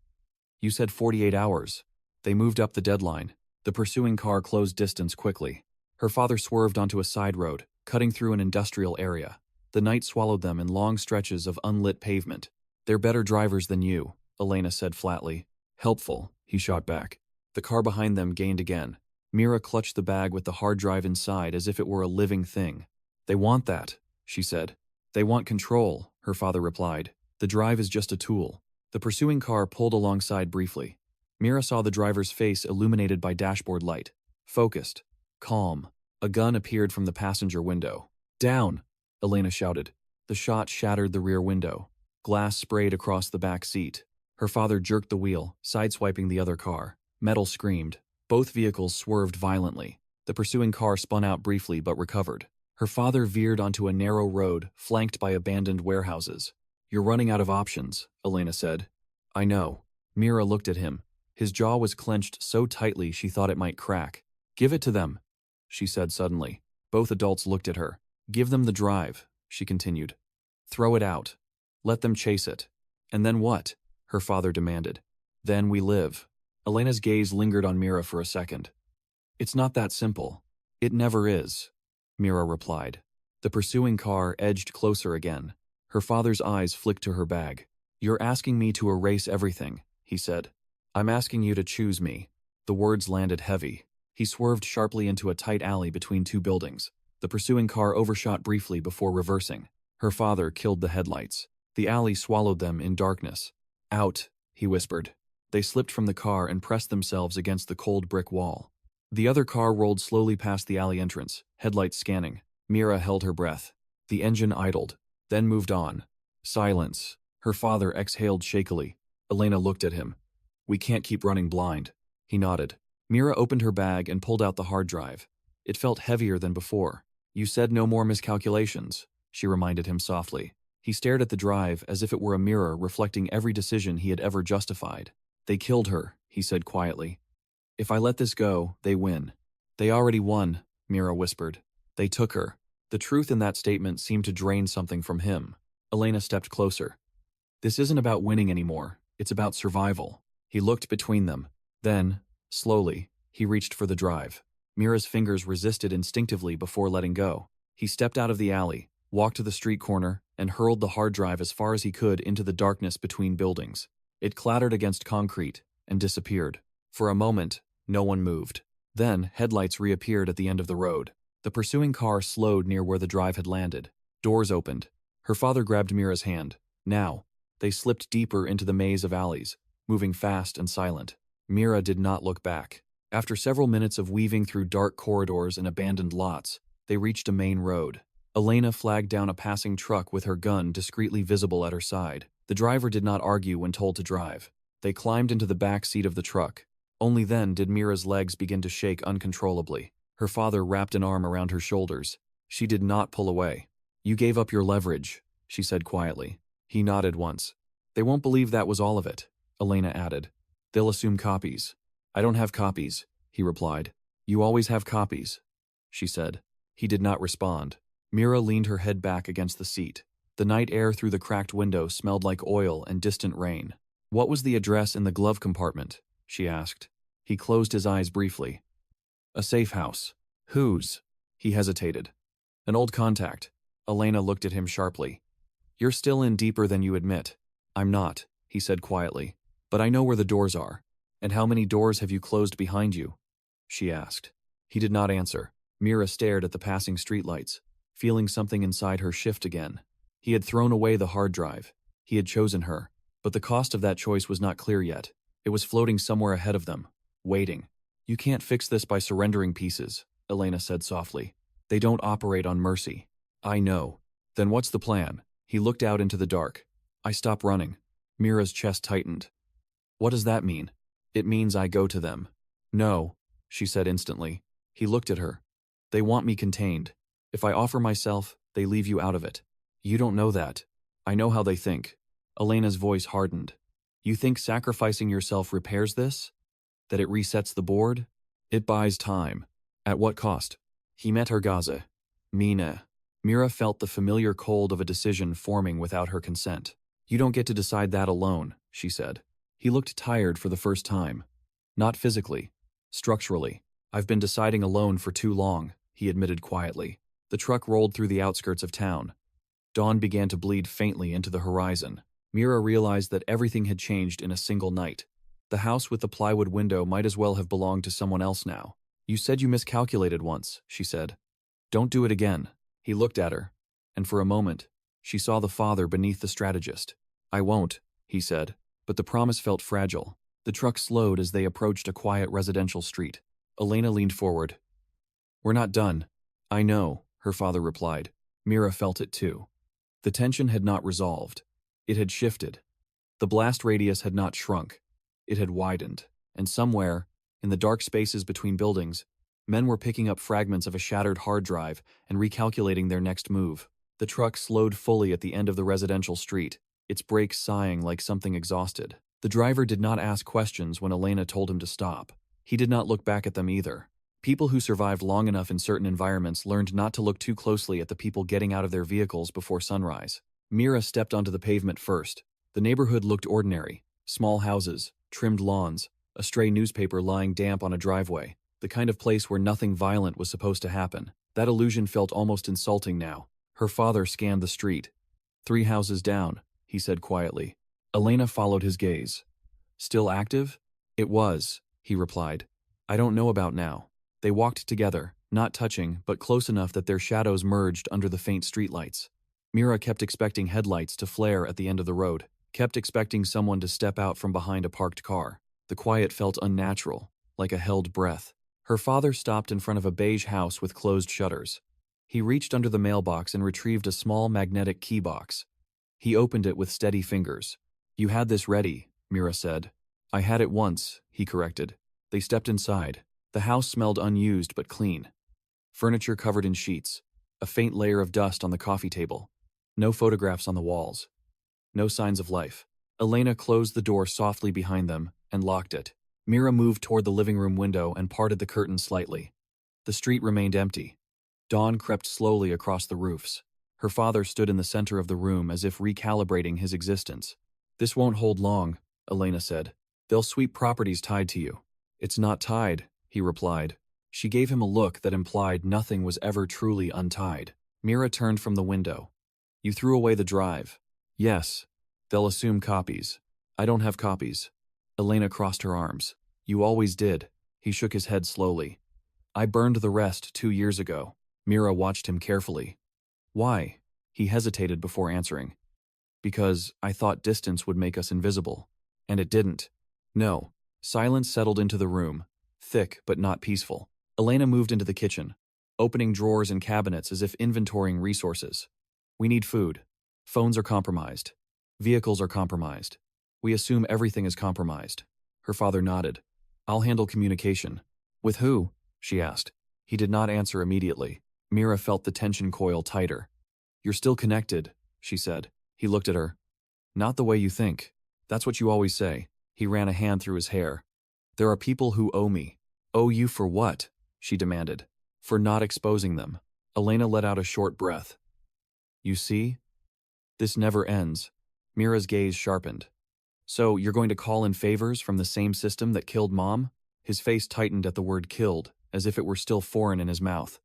"You said 48 hours. They moved up the deadline." The pursuing car closed distance quickly. Her father swerved onto a side road, cutting through an industrial area. The night swallowed them in long stretches of unlit pavement. "They're better drivers than you," Elena said flatly. "Helpful," he shot back. The car behind them gained again. Mira clutched the bag with the hard drive inside as if it were a living thing. "They want that," she said. "They want control," her father replied. "The drive is just a tool." The pursuing car pulled alongside briefly. Mira saw the driver's face illuminated by dashboard light. Focused. Calm. A gun appeared from the passenger window. "Down!" Elena shouted. The shot shattered the rear window. Glass sprayed across the back seat. Her father jerked the wheel, sideswiping the other car. Metal screamed. Both vehicles swerved violently. The pursuing car spun out briefly but recovered. Her father veered onto a narrow road, flanked by abandoned warehouses. "You're running out of options," Elena said. "I know." Mira looked at him. His jaw was clenched so tightly she thought it might crack. "Give it to them," she said suddenly. Both adults looked at her. "Give them the drive," she continued. "Throw it out. Let them chase it." "And then what?" her father demanded. "Then we live." Elena's gaze lingered on Mira for a second. "It's not that simple." "It never is," Mira replied. The pursuing car edged closer again. Her father's eyes flicked to her bag. "You're asking me to erase everything," he said. "I'm asking you to choose me." The words landed heavy. He swerved sharply into a tight alley between two buildings. The pursuing car overshot briefly before reversing. Her father killed the headlights. The alley swallowed them in darkness. "Out," he whispered. They slipped from the car and pressed themselves against the cold brick wall. The other car rolled slowly past the alley entrance, headlights scanning. Mira held her breath. The engine idled, then moved on. Silence. Her father exhaled shakily. Elena looked at him. "We can't keep running blind." He nodded. Mira opened her bag and pulled out the hard drive. It felt heavier than before. "You said no more miscalculations," she reminded him softly. He stared at the drive as if it were a mirror reflecting every decision he had ever justified. "They killed her," he said quietly. "If I let this go, they win." "They already won," Mira whispered. "They took her." The truth in that statement seemed to drain something from him. Elena stepped closer. "This isn't about winning anymore. It's about survival." He looked between them. Then, slowly, he reached for the drive. Mira's fingers resisted instinctively before letting go. He stepped out of the alley, walked to the street corner, and hurled the hard drive as far as he could into the darkness between buildings. It clattered against concrete and disappeared. For a moment, no one moved. Then, headlights reappeared at the end of the road. The pursuing car slowed near where the drive had landed. Doors opened. Her father grabbed Mira's hand. Now, they slipped deeper into the maze of alleys, moving fast and silent. Mira did not look back. After several minutes of weaving through dark corridors and abandoned lots, they reached a main road. Elena flagged down a passing truck with her gun discreetly visible at her side. The driver did not argue when told to drive. They climbed into the back seat of the truck. Only then did Mira's legs begin to shake uncontrollably. Her father wrapped an arm around her shoulders. She did not pull away. You gave up your leverage, she said quietly. He nodded once. They won't believe that was all of it, Elena added. They'll assume copies. I don't have copies, he replied. You always have copies, she said. He did not respond. Mira leaned her head back against the seat. The night air through the cracked window smelled like oil and distant rain. What was the address in the glove compartment? She asked. He closed his eyes briefly. A safe house. Whose? He hesitated. An old contact. Elena looked at him sharply. You're still in deeper than you admit. I'm not, he said quietly. But I know where the doors are. And how many doors have you closed behind you? She asked. He did not answer. Mira stared at the passing streetlights, feeling something inside her shift again. He had thrown away the hard drive. He had chosen her. But the cost of that choice was not clear yet. It was floating somewhere ahead of them, waiting. You can't fix this by surrendering pieces, Elena said softly. They don't operate on mercy. I know. Then what's the plan? He looked out into the dark. I stop running. Mira's chest tightened. What does that mean? It means I go to them. No, she said instantly. He looked at her. They want me contained. If I offer myself, they leave you out of it. You don't know that. I know how they think. Elena's voice hardened. You think sacrificing yourself repairs this? That it resets the board? It buys time. At what cost? He met her Gaza. Mina. Mira felt the familiar cold of a decision forming without her consent. You don't get to decide that alone, she said. He looked tired for the first time. Not physically. Structurally. I've been deciding alone for too long, he admitted quietly. The truck rolled through the outskirts of town. Dawn began to bleed faintly into the horizon. Mira realized that everything had changed in a single night. The house with the plywood window might as well have belonged to someone else now. You said you miscalculated once, she said. Don't do it again. He looked at her, and for a moment, she saw the father beneath the strategist. I won't, he said, but the promise felt fragile. The truck slowed as they approached a quiet residential street. Elena leaned forward. We're not done. I know, her father replied. Mira felt it too. The tension had not resolved. It had shifted. The blast radius had not shrunk. It had widened, and somewhere, in the dark spaces between buildings, men were picking up fragments of a shattered hard drive and recalculating their next move. The truck slowed fully at the end of the residential street, its brakes sighing like something exhausted. The driver did not ask questions when Elena told him to stop. He did not look back at them either. People who survived long enough in certain environments learned not to look too closely at the people getting out of their vehicles before sunrise. Mira stepped onto the pavement first. The neighborhood looked ordinary. Small houses, trimmed lawns, a stray newspaper lying damp on a driveway. The kind of place where nothing violent was supposed to happen. That illusion felt almost insulting now. Her father scanned the street. 3 houses down, he said quietly. Elena followed his gaze. Still active? It was, he replied. I don't know about now. They walked together, not touching, but close enough that their shadows merged under the faint streetlights. Mira kept expecting headlights to flare at the end of the road, kept expecting someone to step out from behind a parked car. The quiet felt unnatural, like a held breath. Her father stopped in front of a beige house with closed shutters. He reached under the mailbox and retrieved a small magnetic key box. He opened it with steady fingers. You had this ready, Mira said. I had it once, he corrected. They stepped inside. The house smelled unused but clean. Furniture covered in sheets. A faint layer of dust on the coffee table. No photographs on the walls. No signs of life. Elena closed the door softly behind them and locked it. Mira moved toward the living room window and parted the curtain slightly. The street remained empty. Dawn crept slowly across the roofs. Her father stood in the center of the room as if recalibrating his existence. This won't hold long, Elena said. They'll sweep properties tied to you. It's not tied, he replied. She gave him a look that implied nothing was ever truly untied. Mira turned from the window. You threw away the drive. Yes. They'll assume copies. I don't have copies. Elena crossed her arms. You always did. He shook his head slowly. I burned the rest 2 years ago. Mira watched him carefully. Why? He hesitated before answering. Because I thought distance would make us invisible. And it didn't. No. Silence settled into the room, thick but not peaceful. Elena moved into the kitchen, opening drawers and cabinets as if inventorying resources. We need food. Phones are compromised. Vehicles are compromised. We assume everything is compromised. Her father nodded. I'll handle communication. With who? She asked. He did not answer immediately. Mira felt the tension coil tighter. "You're still connected," she said. He looked at her. "Not the way you think. That's what you always say." He ran a hand through his hair. "There are people who owe me." "Owe you for what?" she demanded. "For not exposing them." Elena let out a short breath. "You see? This never ends." Mira's gaze sharpened. "So, you're going to call in favors from the same system that killed Mom?" His face tightened at the word killed, as if it were still foreign in his mouth.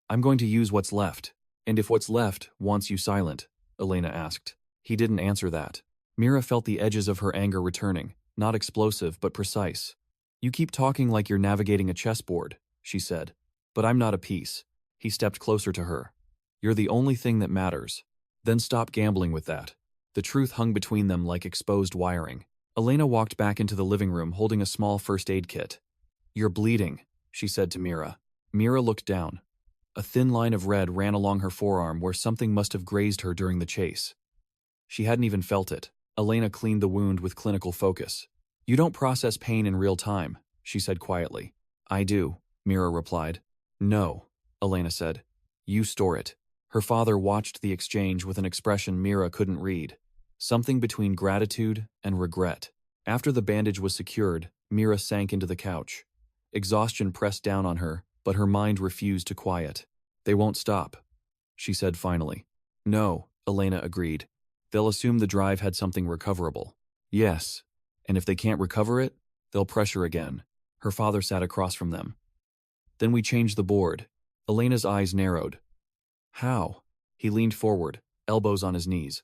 "I'm going to use what's left." "And if what's left wants you silent?" Elena asked. He didn't answer that. Mira felt the edges of her anger returning, not explosive but precise. "You keep talking like you're navigating a chessboard," she said. "But I'm not a piece." He stepped closer to her. "You're the only thing that matters. Then stop gambling with that." The truth hung between them like exposed wiring. Elena walked back into the living room holding a small first aid kit. "You're bleeding," she said to Mira. Mira looked down. A thin line of red ran along her forearm where something must have grazed her during the chase. She hadn't even felt it. Elena cleaned the wound with clinical focus. "You don't process pain in real time," she said quietly. "I do," Mira replied. "No," Elena said. "You store it." Her father watched the exchange with an expression Mira couldn't read. Something between gratitude and regret. After the bandage was secured, Mira sank into the couch. Exhaustion pressed down on her, but her mind refused to quiet. "They won't stop," she said finally. "No," Elena agreed. "They'll assume the drive had something recoverable." "Yes. And if they can't recover it, they'll pressure again." Her father sat across from them. "Then we change the board." Elena's eyes narrowed. "How?" He leaned forward, elbows on his knees.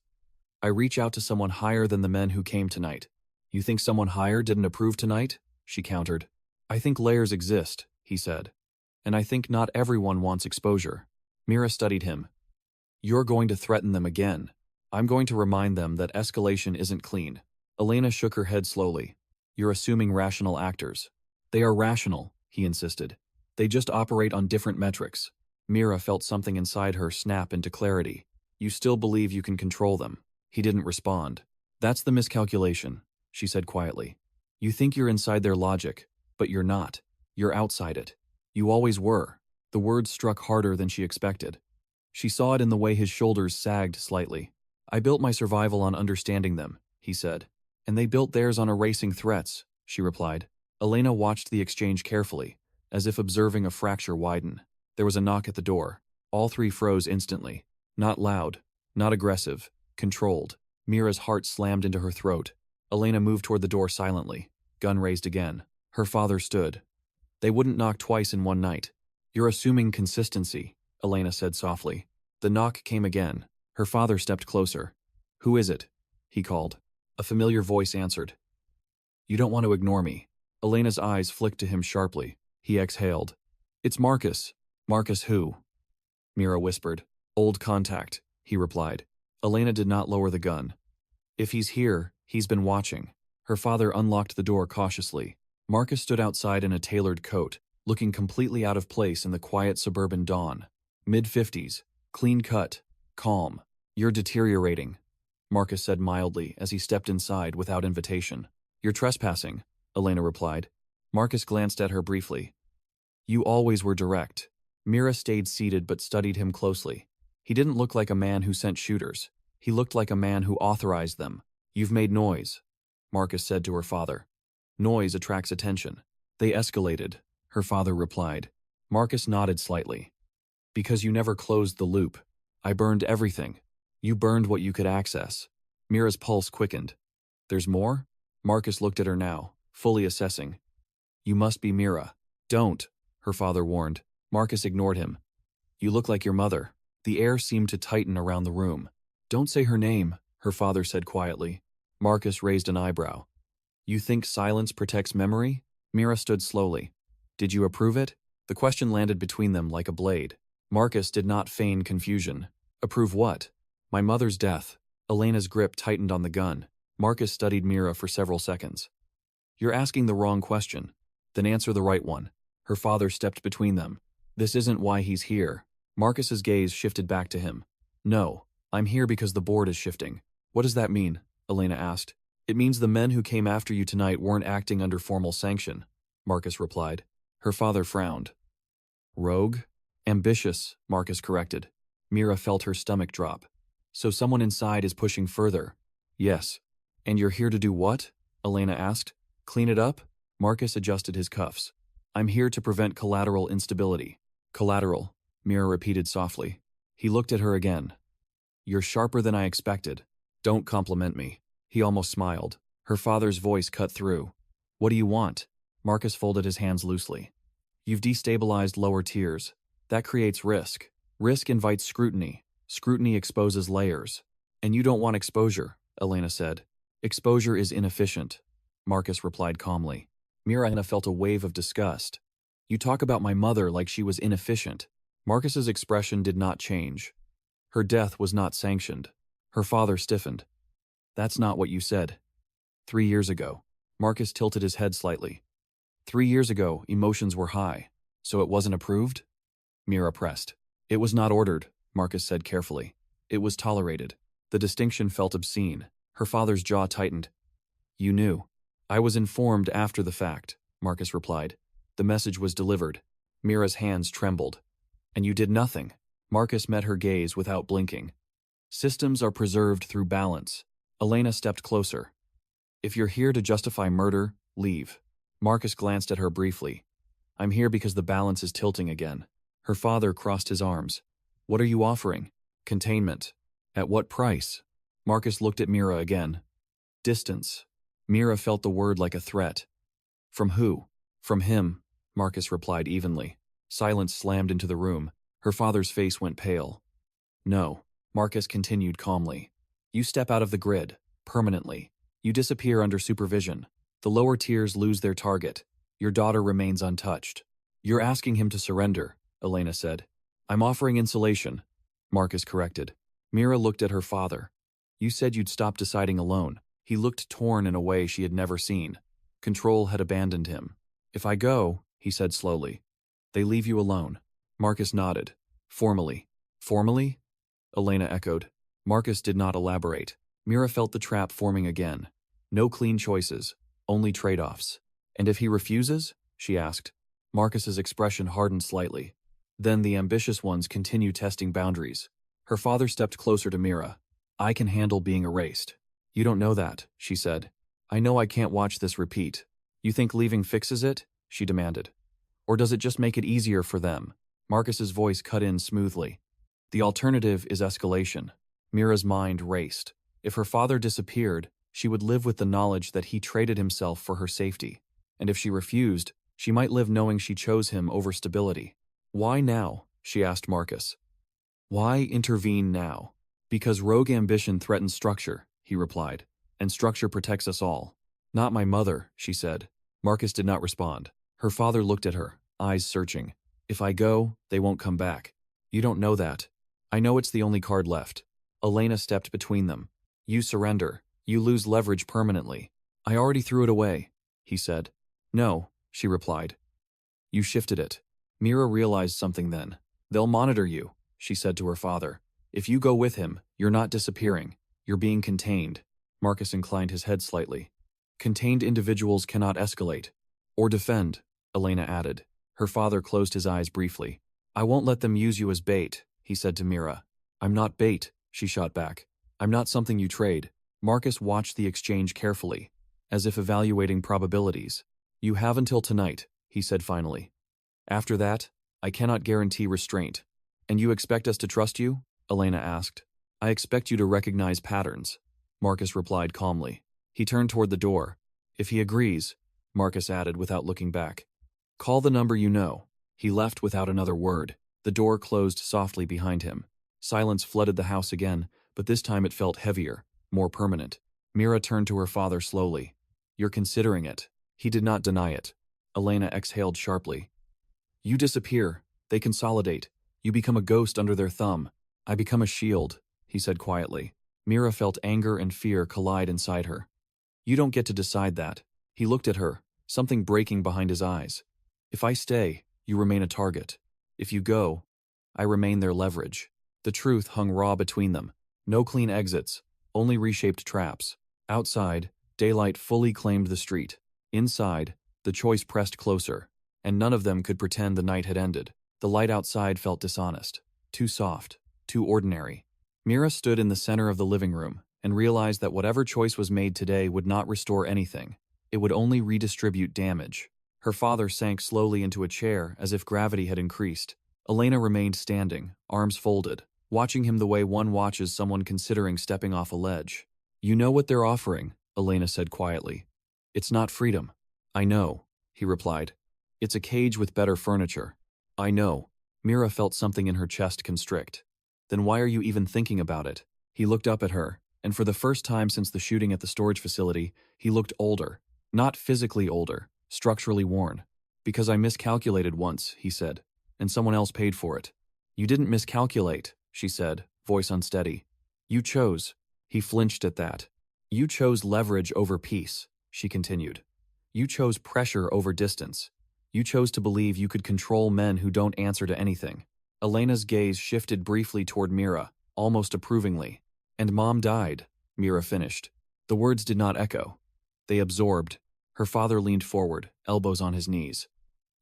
"I reach out to someone higher than the men who came tonight." "You think someone higher didn't approve tonight?" she countered. "I think layers exist," he said. "And I think not everyone wants exposure." Mira studied him. "You're going to threaten them again. I'm going to remind them that escalation isn't clean." Elena shook her head slowly. "You're assuming rational actors." "They are rational," he insisted. "They just operate on different metrics." Mira felt something inside her snap into clarity. "You still believe you can control them." He didn't respond. "That's the miscalculation," she said quietly. "You think you're inside their logic, but you're not. You're outside it. You always were." The words struck harder than she expected. She saw it in the way his shoulders sagged slightly. "I built my survival on understanding them," he said. "And they built theirs on erasing threats," she replied. Elena watched the exchange carefully, as if observing a fracture widen. There was a knock at the door. All three froze instantly. Not loud, not aggressive, controlled. Mira's heart slammed into her throat. Elena moved toward the door silently, gun raised again. Her father stood. "They wouldn't knock twice in one night." "You're assuming consistency," Elena said softly. The knock came again. Her father stepped closer. "Who is it?" he called. A familiar voice answered. "You don't want to ignore me." Elena's eyes flicked to him sharply. He exhaled. "It's Marcus." "Marcus who?" Mira whispered. "Old contact," he replied. Elena did not lower the gun. "If he's here, he's been watching." Her father unlocked the door cautiously. Marcus stood outside in a tailored coat, looking completely out of place in the quiet suburban dawn. Mid-50s, clean-cut, calm. "You're deteriorating," Marcus said mildly as he stepped inside without invitation. "You're trespassing," Elena replied. Marcus glanced at her briefly. "You always were direct." Mira stayed seated but studied him closely. He didn't look like a man who sent shooters. He looked like a man who authorized them. "You've made noise," Marcus said to her father. "Noise attracts attention." "They escalated," her father replied. Marcus nodded slightly. "Because you never closed the loop. I burned everything. You burned what you could access." Mira's pulse quickened. "There's more?" Marcus looked at her now, fully assessing. "You must be Mira." "Don't," her father warned. Marcus ignored him. "You look like your mother." The air seemed to tighten around the room. "Don't say her name," her father said quietly. Marcus raised an eyebrow. "You think silence protects memory?" Mira stood slowly. "Did you approve it?" The question landed between them like a blade. Marcus did not feign confusion. "Approve what?" "My mother's death." Elena's grip tightened on the gun. Marcus studied Mira for several seconds. "You're asking the wrong question." "Then answer the right one." Her father stepped between them. "This isn't why he's here." Marcus's gaze shifted back to him. "No, I'm here because the board is shifting." "What does that mean?" Elena asked. "It means the men who came after you tonight weren't acting under formal sanction," Marcus replied. Her father frowned. "Rogue?" Ambitious, Marcus corrected. Mira felt her stomach drop. So someone inside is pushing further. Yes. And you're here to do what? Elena asked. Clean it up? Marcus adjusted his cuffs. I'm here to prevent collateral instability. Collateral, Mira repeated softly. He looked at her again. You're sharper than I expected. Don't compliment me. He almost smiled. Her father's voice cut through. What do you want? Marcus folded his hands loosely. You've destabilized lower tiers. That creates risk. Risk invites scrutiny. Scrutiny exposes layers. And you don't want exposure, Elena said. Exposure is inefficient, Marcus replied calmly. Mira felt a wave of disgust. You talk about my mother like she was inefficient. Marcus's expression did not change. Her death was not sanctioned. Her father stiffened. That's not what you said. 3 years ago. Marcus tilted his head slightly. 3 years ago, emotions were high. So it wasn't approved? Mira pressed. It was not ordered, Marcus said carefully. It was tolerated. The distinction felt obscene. Her father's jaw tightened. You knew. I was informed after the fact, Marcus replied. The message was delivered. Mira's hands trembled. And you did nothing. Marcus met her gaze without blinking. Systems are preserved through balance. Elena stepped closer. If you're here to justify murder, leave. Marcus glanced at her briefly. I'm here because the balance is tilting again. Her father crossed his arms. What are you offering? Containment. At what price? Marcus looked at Mira again. Distance. Mira felt the word like a threat. From who? From him, Marcus replied evenly. Silence slammed into the room. Her father's face went pale. No, Marcus continued calmly. You step out of the grid, permanently. You disappear under supervision. The lower tiers lose their target. Your daughter remains untouched. You're asking him to surrender, Elena said. I'm offering insulation, Marcus corrected. Mira looked at her father. You said you'd stop deciding alone. He looked torn in a way she had never seen. Control had abandoned him. If I go, he said slowly, they leave you alone. Marcus nodded. Formally. Formally? Elena echoed. Marcus did not elaborate. Mira felt the trap forming again. No clean choices, only trade-offs. And if he refuses? She asked. Marcus's expression hardened slightly. Then the ambitious ones continue testing boundaries. Her father stepped closer to Mira. I can handle being erased. You don't know that, she said. I know I can't watch this repeat. You think leaving fixes it? She demanded. Or does it just make it easier for them? Marcus's voice cut in smoothly. The alternative is escalation. Mira's mind raced. If her father disappeared, she would live with the knowledge that he traded himself for her safety. And if she refused, she might live knowing she chose him over stability. Why now? She asked Marcus. Why intervene now? Because rogue ambition threatens structure, he replied, and structure protects us all. Not my mother, she said. Marcus did not respond. Her father looked at her, eyes searching. If I go, they won't come back. You don't know that. I know it's the only card left. Elena stepped between them. You surrender. You lose leverage permanently. I already threw it away, he said. No, she replied. You shifted it. Mira realized something then. They'll monitor you, she said to her father. If you go with him, you're not disappearing. You're being contained. Marcus inclined his head slightly. Contained individuals cannot escalate. Or defend, Elena added. Her father closed his eyes briefly. I won't let them use you as bait, he said to Mira. I'm not bait, she shot back. I'm not something you trade. Marcus watched the exchange carefully, as if evaluating probabilities. You have until tonight, he said finally. After that, I cannot guarantee restraint. And you expect us to trust you? Elena asked. I expect you to recognize patterns, Marcus replied calmly. He turned toward the door. If he agrees, Marcus added without looking back. Call the number you know. He left without another word. The door closed softly behind him. Silence flooded the house again, but this time it felt heavier, more permanent. Mira turned to her father slowly. You're considering it. He did not deny it. Elena exhaled sharply. You disappear. They consolidate. You become a ghost under their thumb. I become a shield, he said quietly. Mira felt anger and fear collide inside her. You don't get to decide that. He looked at her, something breaking behind his eyes. If I stay, you remain a target. If you go, I remain their leverage. The truth hung raw between them. No clean exits, only reshaped traps. Outside, daylight fully claimed the street. Inside, the choice pressed closer, and none of them could pretend the night had ended. The light outside felt dishonest, too soft, too ordinary. Mira stood in the center of the living room and realized that whatever choice was made today would not restore anything. It would only redistribute damage. Her father sank slowly into a chair as if gravity had increased. Elena remained standing, arms folded, watching him the way one watches someone considering stepping off a ledge. "You know what they're offering," Elena said quietly. "It's not freedom." "I know," he replied. "It's a cage with better furniture." "I know." Mira felt something in her chest constrict. "Then why are you even thinking about it?" He looked up at her, and for the first time since the shooting at the storage facility, he looked older. Not physically older, structurally worn. "Because I miscalculated once," he said, "and someone else paid for it." "You didn't miscalculate," she said, voice unsteady. "You chose." He flinched at that. "You chose leverage over peace," she continued. "You chose pressure over distance. You chose to believe you could control men who don't answer to anything." Elena's gaze shifted briefly toward Mira, almost approvingly. "And Mom died," Mira finished. The words did not echo. They absorbed. Her father leaned forward, elbows on his knees.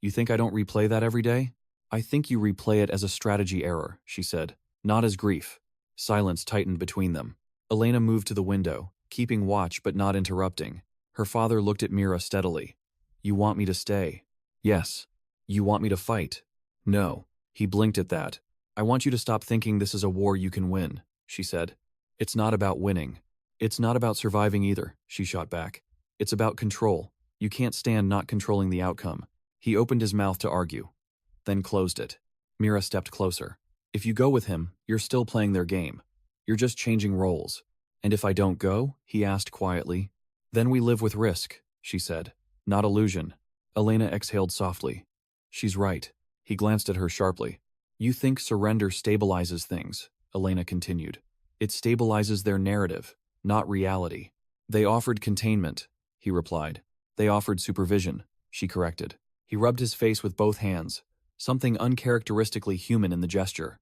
"You think I don't replay that every day?" "I think you replay it as a strategy error," she said, "not as grief." Silence tightened between them. Elena moved to the window, keeping watch but not interrupting. Her father looked at Mira steadily. "You want me to stay?" "Yes." "You want me to fight?" "No." He blinked at that. "I want you to stop thinking this is a war you can win," she said. "It's not about winning. It's not about surviving either," she shot back. "It's about control. You can't stand not controlling the outcome." He opened his mouth to argue, then closed it. Mira stepped closer. "If you go with him, you're still playing their game. You're just changing roles." "And if I don't go?" he asked quietly. "Then we live with risk," she said. "Not illusion." Elena exhaled softly. "She's right." He glanced at her sharply. "You think surrender stabilizes things," Elena continued. "It stabilizes their narrative, not reality." "They offered containment," he replied. "They offered supervision," she corrected. He rubbed his face with both hands, something uncharacteristically human in the gesture.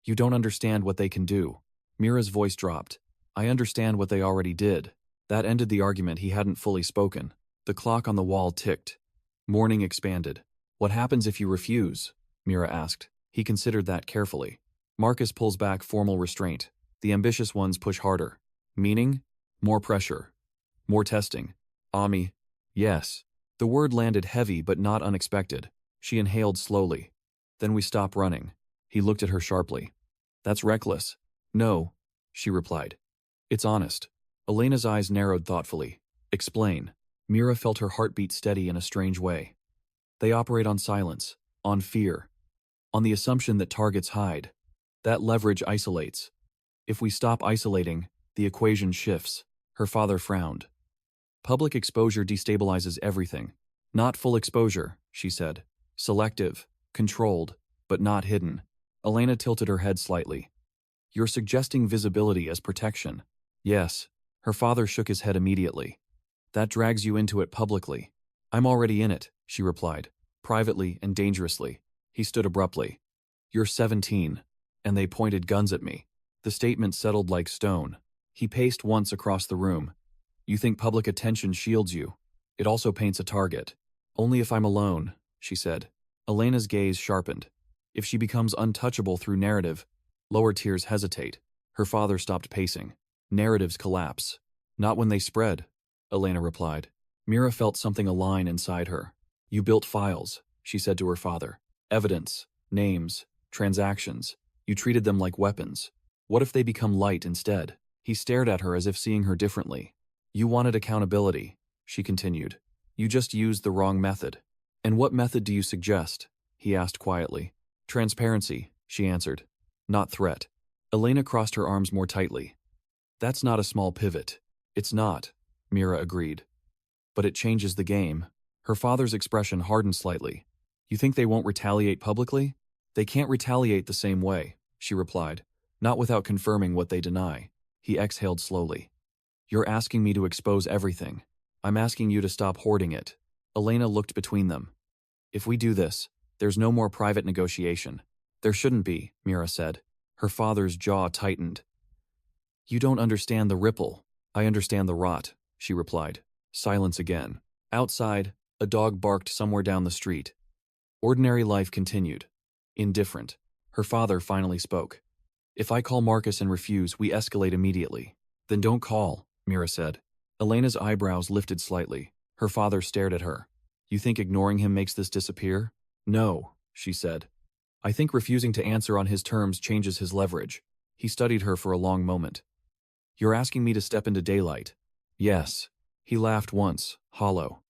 "You don't understand what they can do." Mira's voice dropped. "I understand what they already did." That ended the argument he hadn't fully spoken. The clock on the wall ticked. Morning expanded. "What happens if you refuse?" Mira asked. He considered that carefully. Marcus pulls back formal restraint. The ambitious ones push harder. Meaning? More pressure. More testing. Ami. Yes. The word landed heavy but not unexpected. She inhaled slowly. "Then we stop running." He looked at her sharply. "That's reckless." "No," she replied. "It's honest." Elena's eyes narrowed thoughtfully. "Explain." Mira felt her heartbeat steady in a strange way. "They operate on silence, on fear, on the assumption that targets hide. That leverage isolates. If we stop isolating, the equation shifts." Her father frowned. "Public exposure destabilizes everything." "Not full exposure," she said. "Selective, controlled, but not hidden." Elena tilted her head slightly. "You're suggesting visibility as protection." "Yes." Her father shook his head immediately. "That drags you into it publicly." "I'm already in it," she replied, "privately and dangerously." He stood abruptly. "You're 17, and they pointed guns at me." The statement settled like stone. He paced once across the room. "You think public attention shields you? It also paints a target." "Only if I'm alone," she said. Elena's gaze sharpened. "If she becomes untouchable through narrative," lower tiers hesitate. Her father stopped pacing. "Narratives collapse." "Not when they spread," Elena replied. Mira felt something align inside her. "You built files," she said to her father. "Evidence, names, transactions. You treated them like weapons. What if they become light instead?" He stared at her as if seeing her differently. "You wanted accountability," she continued. "You just used the wrong method." "And what method do you suggest?" he asked quietly. "Transparency," she answered. "Not threat." Elena crossed her arms more tightly. "That's not a small pivot." "It's not," Mira agreed. "But it changes the game." Her father's expression hardened slightly. "You think they won't retaliate publicly?" "They can't retaliate the same way," she replied. "Not without confirming what they deny." He exhaled slowly. "You're asking me to expose everything. I'm asking you to stop hoarding it." Elena looked between them. "If we do this, there's no more private negotiation." "There shouldn't be," Mira said. Her father's jaw tightened. "You don't understand the ripple." "I understand the rot," she replied. Silence again. Outside, a dog barked somewhere down the street. Ordinary life continued. Indifferent. Her father finally spoke. If I call Marcus and refuse, we escalate immediately. Then don't call, Mira said. Elena's eyebrows lifted slightly. Her father stared at her. You think ignoring him makes this disappear? No, she said. I think refusing to answer on his terms changes his leverage. He studied her for a long moment. You're asking me to step into daylight? Yes. He laughed once, hollow.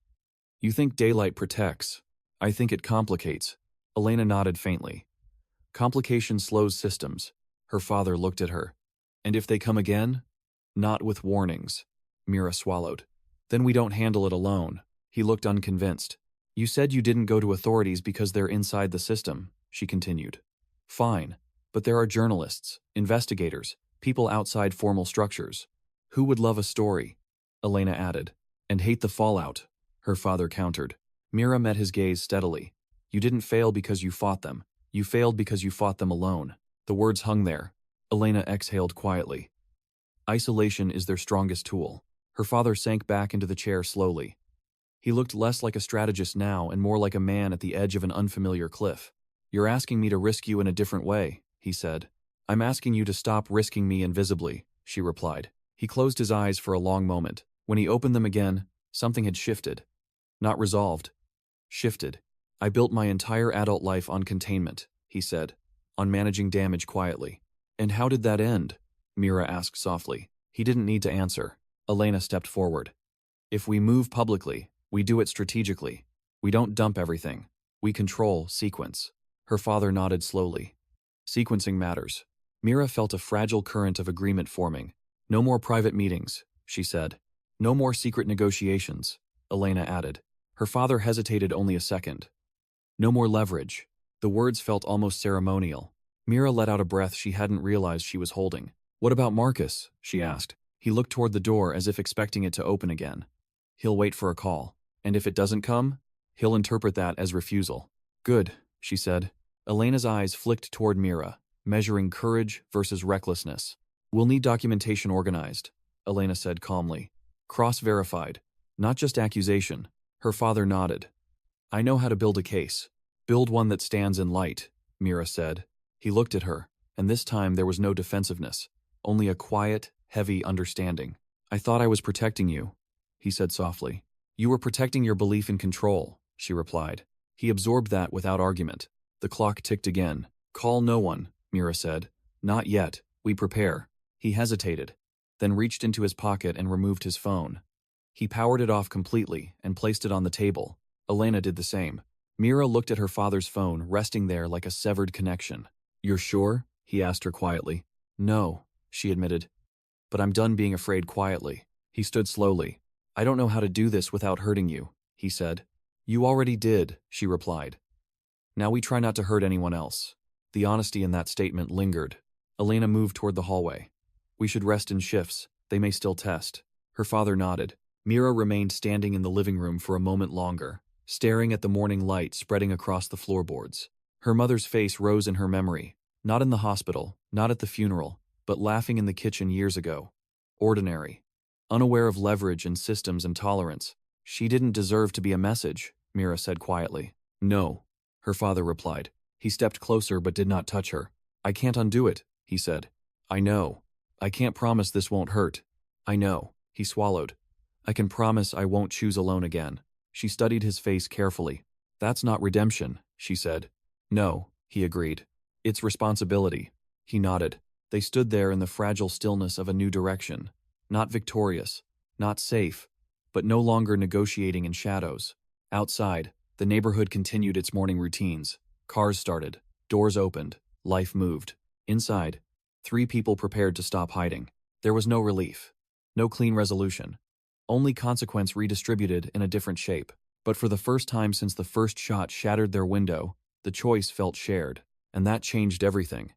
You think daylight protects. I think it complicates. Elena nodded faintly. Complication slows systems. Her father looked at her. And if they come again? Not with warnings. Mira swallowed. Then we don't handle it alone. He looked unconvinced. You said you didn't go to authorities because they're inside the system, she continued. Fine. But there are journalists, investigators, people outside formal structures. Who would love a story? Elena added. And hate the fallout, her father countered. Mira met his gaze steadily. You didn't fail because you fought them. You failed because you fought them alone. The words hung there. Elena exhaled quietly. Isolation is their strongest tool. Her father sank back into the chair slowly. He looked less like a strategist now and more like a man at the edge of an unfamiliar cliff. You're asking me to risk you in a different way, he said. I'm asking you to stop risking me invisibly, she replied. He closed his eyes for a long moment. When he opened them again, something had shifted. Not resolved. Shifted. I built my entire adult life on containment, he said, on managing damage quietly. And how did that end? Mira asked softly. He didn't need to answer. Elena stepped forward. If we move publicly, we do it strategically. We don't dump everything. We control sequence. Her father nodded slowly. Sequencing matters. Mira felt a fragile current of agreement forming. No more private meetings, she said. No more secret negotiations, Elena added. Her father hesitated only a second. No more leverage. The words felt almost ceremonial. Mira let out a breath she hadn't realized she was holding. What about Marcus? She asked. He looked toward the door as if expecting it to open again. He'll wait for a call. And if it doesn't come, he'll interpret that as refusal. Good, she said. Elena's eyes flicked toward Mira, measuring courage versus recklessness. We'll need documentation organized, Elena said calmly. Cross-verified. Not just accusation. Her father nodded. I know how to build a case. Build one that stands in light, Mira said. He looked at her, and this time there was no defensiveness, only a quiet, heavy understanding. I thought I was protecting you, he said softly. You were protecting your belief in control, she replied. He absorbed that without argument. The clock ticked again. Call no one, Mira said. Not yet. We prepare. He hesitated, then reached into his pocket and removed his phone. He powered it off completely and placed it on the table. Elena did the same. Mira looked at her father's phone, resting there like a severed connection. You're sure? He asked her quietly. No, she admitted. But I'm done being afraid quietly. He stood slowly. I don't know how to do this without hurting you, he said. You already did, she replied. Now we try not to hurt anyone else. The honesty in that statement lingered. Elena moved toward the hallway. We should rest in shifts. They may still test. Her father nodded. Mira remained standing in the living room for a moment longer, staring at the morning light spreading across the floorboards. Her mother's face rose in her memory, not in the hospital, not at the funeral, but laughing in the kitchen years ago. Ordinary. Unaware of leverage and systems and tolerance. She didn't deserve to be a message, Mira said quietly. No, her father replied. He stepped closer but did not touch her. I can't undo it, he said. I know. I can't promise this won't hurt. I know, he swallowed. I can promise I won't choose alone again. She studied his face carefully. That's not redemption, she said. No, he agreed. It's responsibility. He nodded. They stood there in the fragile stillness of a new direction. Not victorious, not safe, but no longer negotiating in shadows. Outside, the neighborhood continued its morning routines. Cars started, doors opened, life moved. Inside, 3 people prepared to stop hiding. There was no relief, no clean resolution, only consequence redistributed in a different shape. But for the first time since the first shot shattered their window, the choice felt shared, and that changed everything.